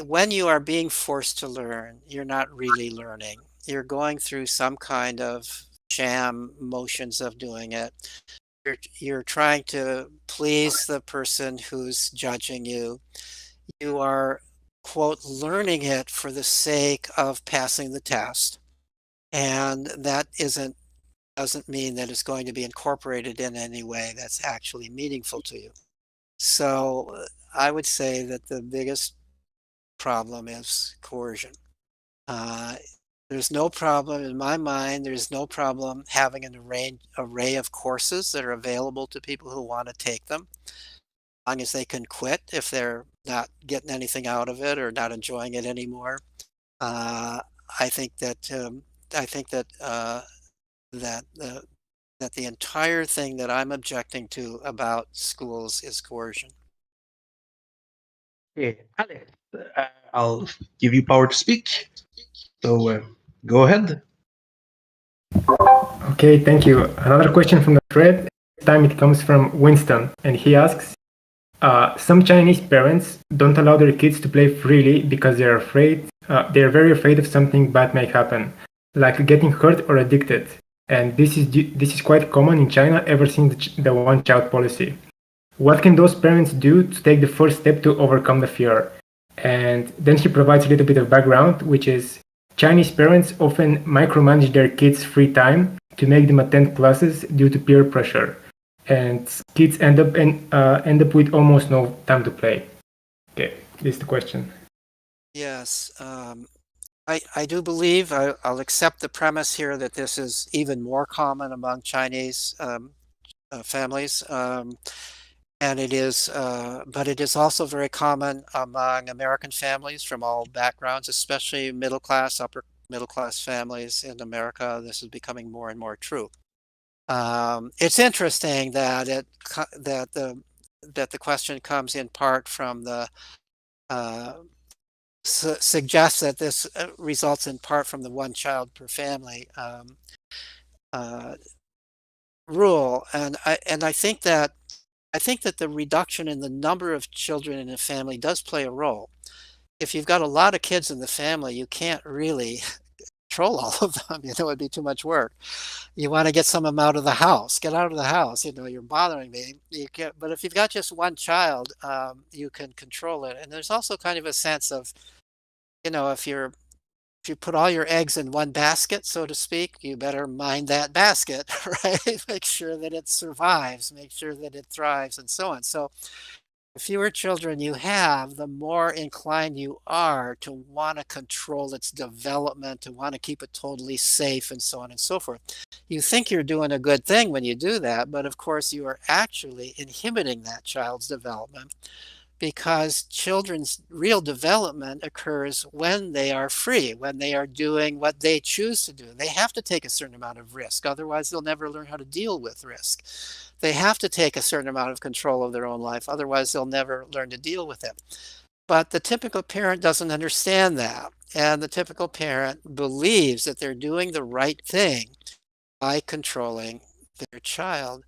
When you are being forced to learn, you're not really learning. You're going through some kind of sham motions of doing it. You're trying to please the person who's judging you. You are, quote, learning it for the sake of passing the test. And that doesn't mean that it's going to be incorporated in any way that's actually meaningful to you. So I would say that the biggest problem is coercion. There's no problem in my mind. There's no problem having an array of courses that are available to people who want to take them, as long as they can quit if they're not getting anything out of it or not enjoying it anymore. I think that the entire thing that I'm objecting to about schools is coercion. Okay, Alex, I'll give you power to speak. So go ahead. Okay, thank you. Another question from the thread. This time it comes from Winston, and he asks, some Chinese parents don't allow their kids to play freely because they're afraid. They're very afraid of something bad may happen, like getting hurt or addicted. And this is quite common in China ever since the one-child policy. What can those parents do to take the first step to overcome the fear? And then he provides a little bit of background, which is Chinese parents often micromanage their kids' free time to make them attend classes due to peer pressure, and kids end up with almost no time to play. Okay, this is the question. Yes, I do believe I'll accept the premise here that this is even more common among Chinese families, and it is, but it is also very common among American families from all backgrounds, especially middle class, upper middle class families in America. This is becoming more and more true. It's interesting that the question comes in part from the suggests that this results in part from the one child per family rule, and I think that the reduction in the number of children in a family does play a role. If you've got a lot of kids in the family, you can't really control all of them. It would be too much work. You want to get some of them out of the house. Get out of the house. You're bothering me. You can't. But if you've got just one child, you can control it. And there's also kind of a sense of, if you put all your eggs in one basket, so to speak, you better mind that basket, right? Make sure that it survives, make sure that it thrives, and so on. So the fewer children you have, the more inclined you are to want to control its development, to want to keep it totally safe, and so on and so forth. You think you're doing a good thing when you do that, but of course you are actually inhibiting that child's development, because children's real development occurs when they are free, when they are doing what they choose to do. They have to take a certain amount of risk, otherwise they'll never learn how to deal with risk. They have to take a certain amount of control of their own life, otherwise they'll never learn to deal with it. But the typical parent doesn't understand that, and the typical parent believes that they're doing the right thing by controlling their child.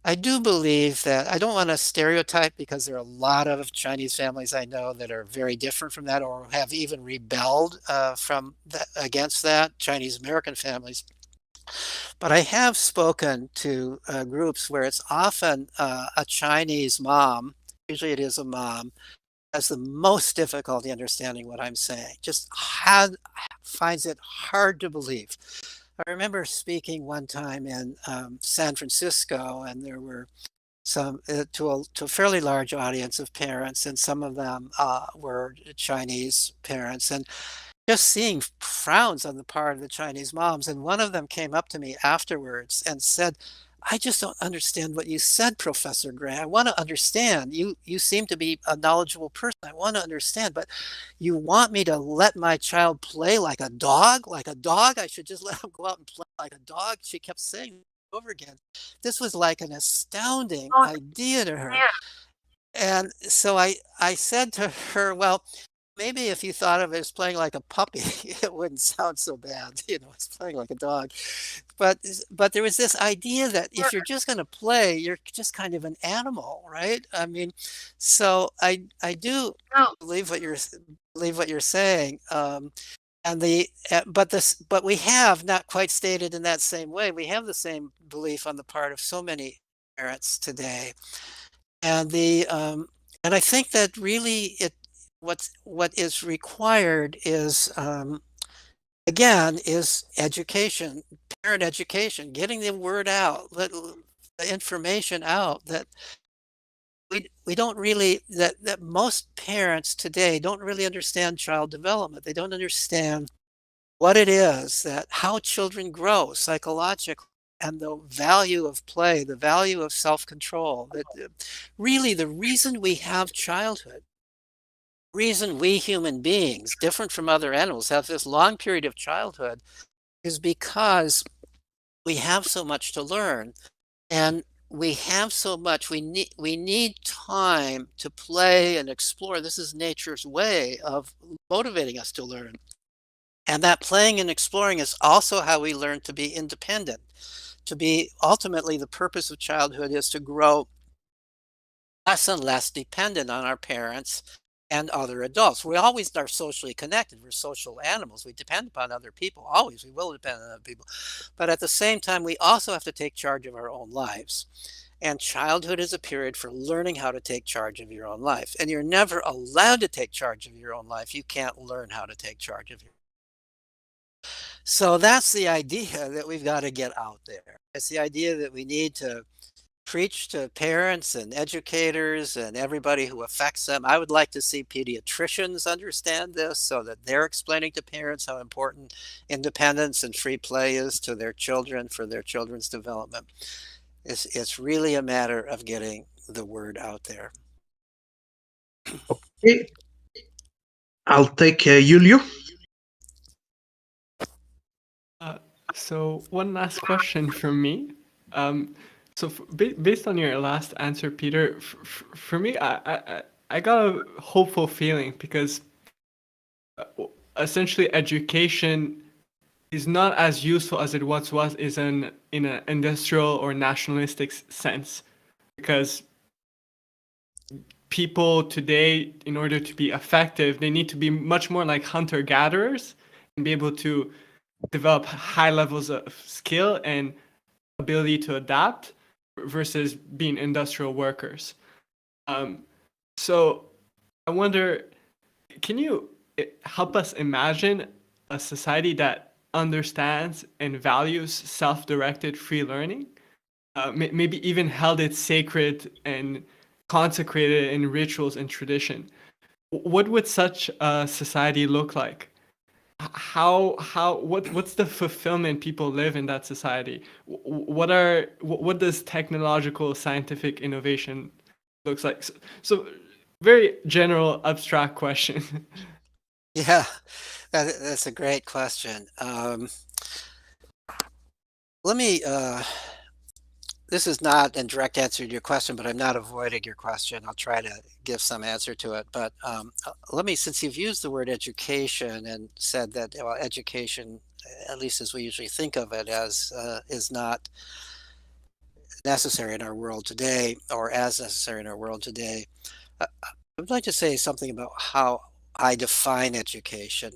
I do believe that, I don't want to stereotype, because there are a lot of Chinese families I know that are very different from that, or have even rebelled against that, Chinese American families. But I have spoken to groups where it's often a Chinese mom, usually it is a mom, has the most difficulty understanding what I'm saying, just finds it hard to believe. I remember speaking one time in San Francisco, and there were some to a fairly large audience of parents, and some of them were Chinese parents, and just seeing frowns on the part of the Chinese moms. And one of them came up to me afterwards and said, "I just don't understand what you said, Professor Gray. I want to understand. You seem to be a knowledgeable person. I want to understand, but you want me to let my child play like a dog? Like a dog? I should just let him go out and play like a dog?" She kept saying it over again. This was like an astounding idea to her. And so I said to her, "Well, maybe if you thought of it as playing like a puppy, it wouldn't sound so bad. It's playing like a dog." But there was this idea that if you're just going to play, you're just kind of an animal, right? I mean, so I do believe what you're saying. And but we have not quite stated in that same way. We have the same belief on the part of so many parents today, and and I think that really what is required is, again, is education, parent education, getting the word out, the information out, that we don't really, that most parents today don't really understand child development. They don't understand what it is, that how children grow psychologically, and the value of play, the value of self-control, that really the reason we have childhood, reason we human beings, different from other animals, have this long period of childhood, is because we have so much to learn, and we have so much, we need time to play and explore. This is nature's way of motivating us to learn. And that playing and exploring is also how we learn to be independent. To be, ultimately, the purpose of childhood is to grow less and less dependent on our parents and other adults. We always are socially connected. We're social animals. We depend upon other people. Always, we will depend on other people. But at the same time, we also have to take charge of our own lives. And childhood is a period for learning how to take charge of your own life. And you're never allowed to take charge of your own life. You can't learn how to take charge of your. So that's the idea that we've got to get out there. It's the idea that we need to preach to parents and educators and everybody who affects them. I would like to see pediatricians understand this, so that they're explaining to parents how important independence and free play is to their children, for their children's development. It's really a matter of getting the word out there. Okay. I'll take Julio. So one last question from me. So based on your last answer, Peter, for me, I got a hopeful feeling, because essentially education is not as useful as it once was is in an industrial or nationalistic sense, because people today, in order to be effective, they need to be much more like hunter-gatherers and be able to develop high levels of skill and ability to adapt versus being industrial workers. So I wonder, can you help us imagine a society that understands and values self-directed free learning? Maybe even held it sacred and consecrated in rituals and tradition. What would such a society look like? What's the fulfillment people live in that society? What does technological scientific innovation looks like? So very general abstract question. Yeah, that's a great question. Let me, this is not a direct answer to your question, but I'm not avoiding your question. I'll try to give some answer to it. But let me, since you've used the word education and said that, well, education, at least as we usually think of it, as is not necessary in our world today, or as necessary in our world today, I would like to say something about how I define education.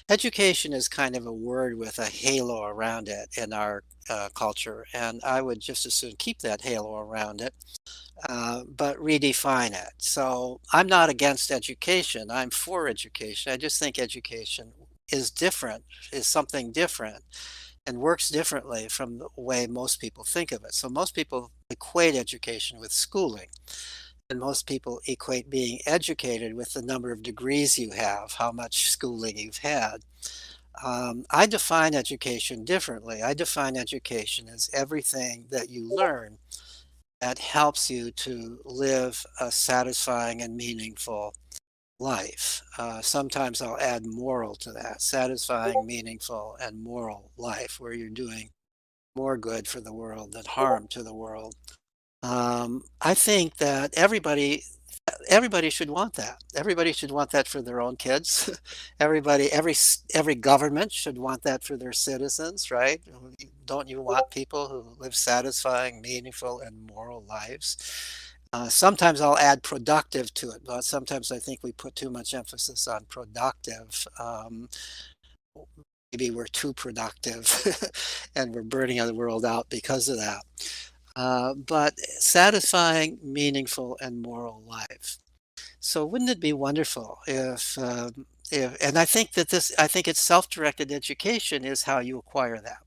Education is kind of a word with a halo around it in our culture, and I would just as soon keep that halo around it, but redefine it. So I'm not against education. I'm for education. I just think education is different, is something different, and works differently from the way most people think of it. So most people equate education with schooling. And most people equate being educated with the number of degrees you have, how much schooling you've had. I define education differently. I define education as everything that you learn that helps you to live a satisfying and meaningful life. Sometimes I'll add moral to that, satisfying, meaningful, and moral life, where you're doing more good for the world than harm to the world. I think that everybody should want that. Everybody should want that for their own kids. Every government should want that for their citizens, right? Don't you want people who live satisfying, meaningful, and moral lives? Sometimes I'll add productive to it, but sometimes I think we put too much emphasis on productive. Maybe we're too productive and we're burning the world out because of that. But satisfying, meaningful, and moral life. So wouldn't it be wonderful and I think it's self-directed education is how you acquire that.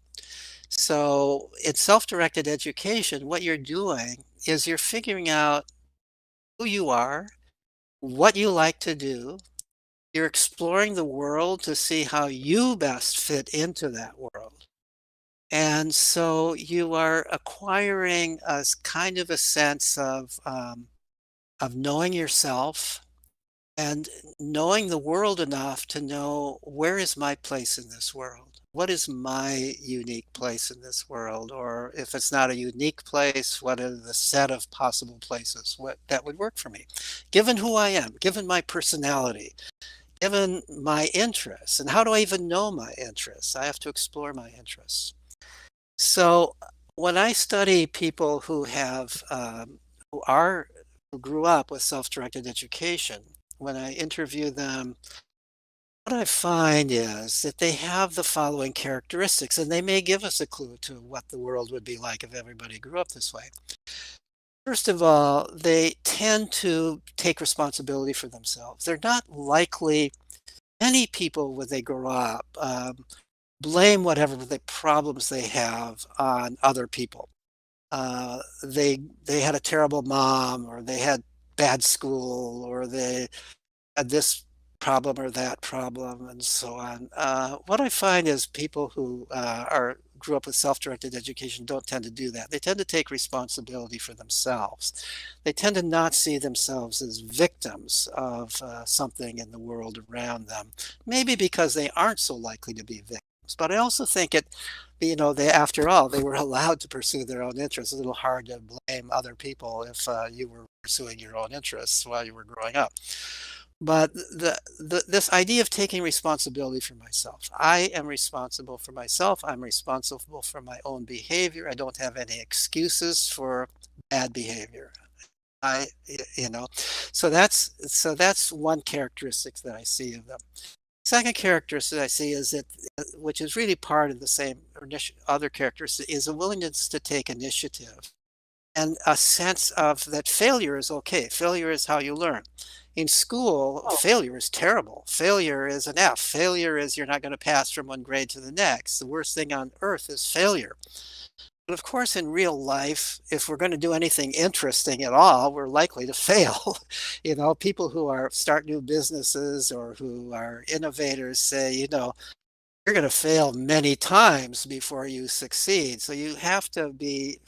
So in self-directed education, what you're doing is you're figuring out who you are, what you like to do. You're exploring the world to see how you best fit into that world. And so you are acquiring kind of a sense of knowing yourself and knowing the world enough to know, where is my place in this world? What is my unique place in this world? Or if it's not a unique place, what are the set of possible places that would work for me? Given who I am, given my personality, given my interests. And how do I even know my interests? I have to explore my interests. So when I study people who grew up with self-directed education, when I interview them, what I find is that they have the following characteristics, and they may give us a clue to what the world would be like if everybody grew up this way. First of all, they tend to take responsibility for themselves. They're not likely, many people when they grow up, blame whatever the problems they have on other people. They had a terrible mom, or they had bad school, or they had this problem or that problem, and so on. What I find is people who grew up with self-directed education don't tend to do that. They tend to take responsibility for themselves. They tend to not see themselves as victims of something in the world around them, maybe because they aren't so likely to be victims. But I also think after all, they were allowed to pursue their own interests. It's a little hard to blame other people if you were pursuing your own interests while you were growing up. But this idea of taking responsibility for myself. I am responsible for myself. I'm responsible for my own behavior. I don't have any excuses for bad behavior. You know, so that's one characteristic that I see of them. Second characteristic I see is that, which is really part of the same other characteristic, is a willingness to take initiative and a sense of that failure is okay. Failure is how you learn. In school, failure is terrible. Failure is an F. Failure is you're not going to pass from one grade to the next. The worst thing on earth is failure. But of course, in real life, if we're going to do anything interesting at all, we're likely to fail. You know, people who start new businesses or who are innovators say, you're going to fail many times before you succeed. So you have to be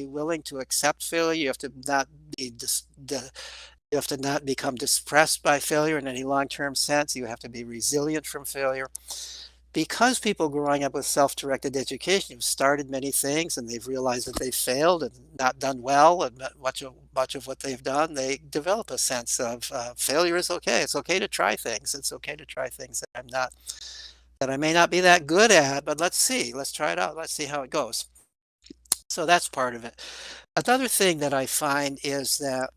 willing to accept failure. You have to not be you have to not become depressed by failure in any long-term sense. You have to be resilient from failure. Because people growing up with self-directed education have started many things and they've realized that they've failed and not done well, and much of what they've done, they develop a sense of failure is okay. It's okay to try things. It's okay to try things that I may not be that good at, but let's see. Let's try it out. Let's see how it goes. So that's part of it. Another thing that I find is that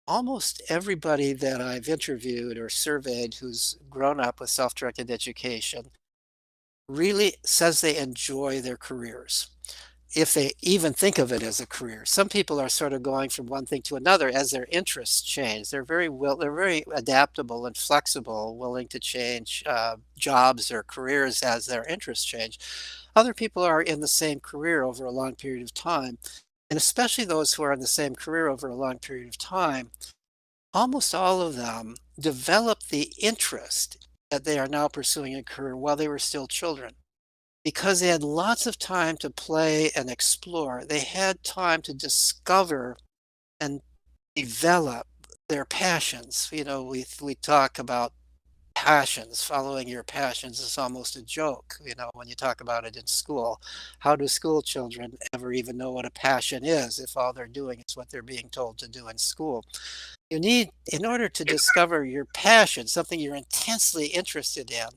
almost everybody that I've interviewed or surveyed who's grown up with self-directed education really says they enjoy their careers, if they even think of it as a career. Some people are sort of going from one thing to another as their interests change. They're very adaptable and flexible, willing to change jobs or careers as their interests change. Other people are in the same career over a long period of time, and especially those who are in the same career over a long period of time, almost all of them develop the interest that they are now pursuing a career while they were still children. Because they had lots of time to play and explore, they had time to discover and develop their passions. We talk about passions, following your passions is almost a joke, when you talk about it in school. How do school children ever even know what a passion is if all they're doing is what they're being told to do in school? In order to discover your passion, something you're intensely interested in,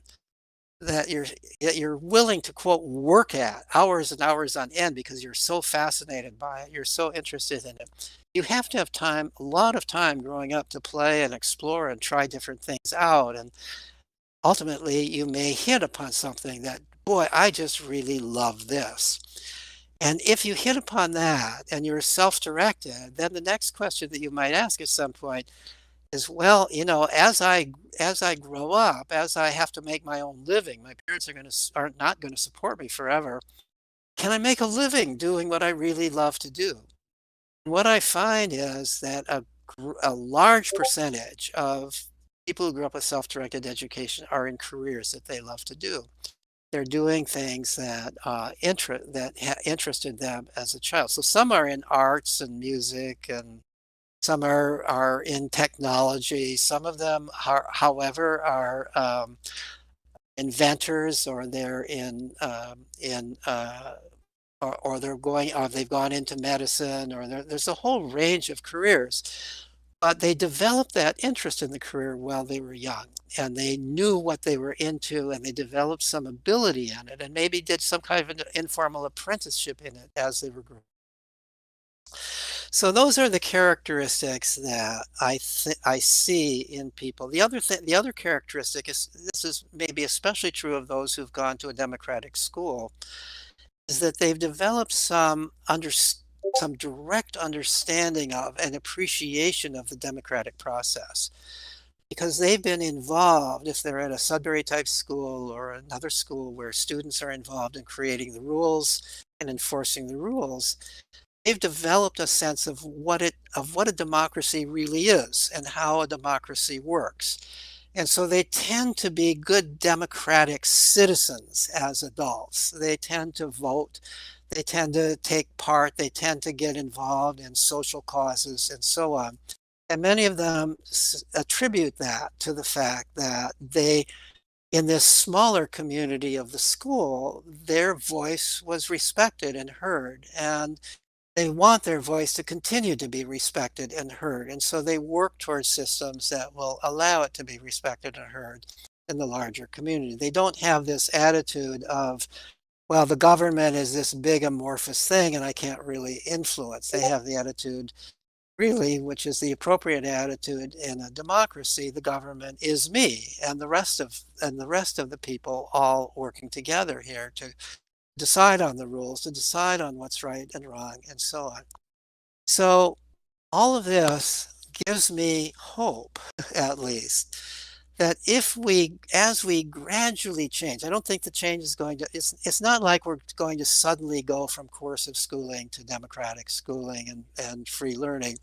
that you're willing to quote work at hours and hours on end because you're so fascinated by it, you're so interested in it. You have to have time, a lot of time growing up to play and explore and try different things out. And ultimately you may hit upon something that, boy, I just really love this. And if you hit upon that and you're self-directed, then the next question that you might ask at some point is, well, as I grow up, as I have to make my own living, my parents are not going to support me forever. Can I make a living doing what I really love to do? And what I find is that a large percentage of people who grew up with self-directed education are in careers that they love to do. They're doing things that interested them as a child. So some are in arts and music, and some are in technology. Some of them, however, are inventors, or they're or they've gone into medicine, or there's a whole range of careers. But they developed that interest in the career while they were young, and they knew what they were into, and they developed some ability in it, and maybe did some kind of an informal apprenticeship in it as they were growing. So those are the characteristics that I see in people. The other characteristic is, this is maybe especially true of those who've gone to a democratic school, is that they've developed some direct understanding of and appreciation of the democratic process, because they've been involved. If they're at a Sudbury type school or another school where students are involved in creating the rules and enforcing the rules, they've developed a sense of what a democracy really is and how a democracy works. And so they tend to be good democratic citizens as adults. They tend to vote, they tend to take part, they tend to get involved in social causes and so on. And many of them attribute that to the fact that in this smaller community of the school, their voice was respected and heard. And They want their voice to continue to be respected and heard, and so they work towards systems that will allow it to be respected and heard in the larger community. They don't have this attitude of, well, the government is this big amorphous thing and I can't really influence. They have the attitude, really, which is the appropriate attitude in a democracy. The government is me and the rest of the people all working together here to decide on the rules, to decide on what's right and wrong, and so on. So all of this gives me hope, at least, that as we gradually change, I don't think the change is going to, it's not like we're going to suddenly go from coercive schooling to democratic schooling and free learning,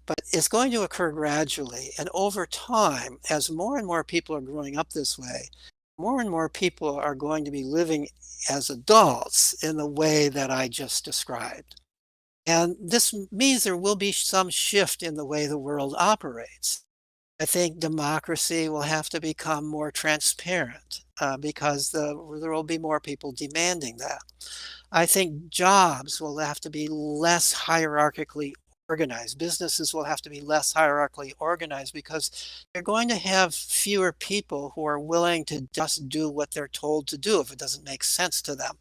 but it's going to occur gradually. And over time, as more and more people are growing up this way, more and more people are going to be living as adults in the way that I just described. And this means there will be some shift in the way the world operates. I think democracy will have to become more transparent because there will be more people demanding that. I think jobs will have to be less hierarchically organized. Businesses will have to be less hierarchically organized because they're going to have fewer people who are willing to just do what they're told to do if it doesn't make sense to them.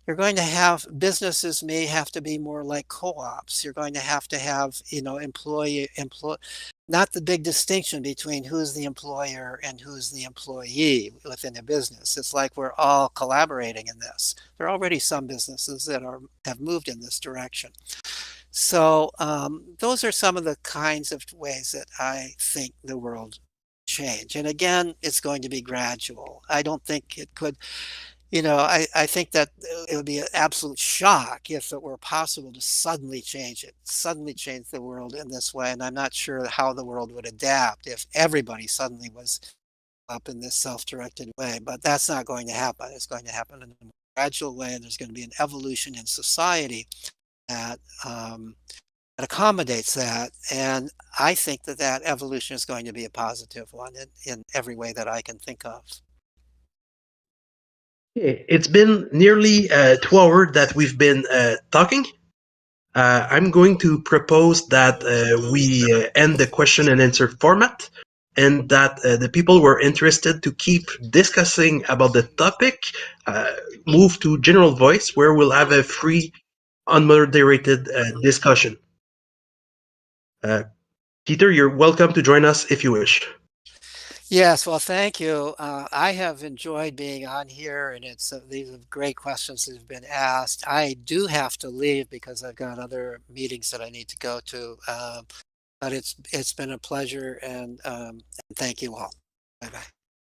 You're going to have businesses may have to be more like co-ops. You're going to have, employee, not the big distinction between who's the employer and who's the employee within a business. It's like we're all collaborating in this. There are already some businesses that have moved in this direction. So those are some of the kinds of ways that I think the world change. And again, it's going to be gradual. I don't think it could, I think that it would be an absolute shock if it were possible to suddenly change the world in this way. And I'm not sure how the world would adapt if everybody suddenly was up in this self-directed way, but that's not going to happen. It's going to happen in a more gradual way, and there's going to be an evolution in society that accommodates that. And I think that evolution is going to be a positive one in every way that I can think of. It's been nearly 2 hours that we've been talking. I'm going to propose that we end the question and answer format, and that the people who are interested to keep discussing about the topic move to general voice, where we'll have a free, unmoderated discussion. Peter, you're welcome to join us if you wish. Yes, well, thank you. I have enjoyed being on here, and these are great questions that have been asked. I do have to leave because I've got other meetings that I need to go to, but it's been a pleasure, and thank you all. Bye-bye.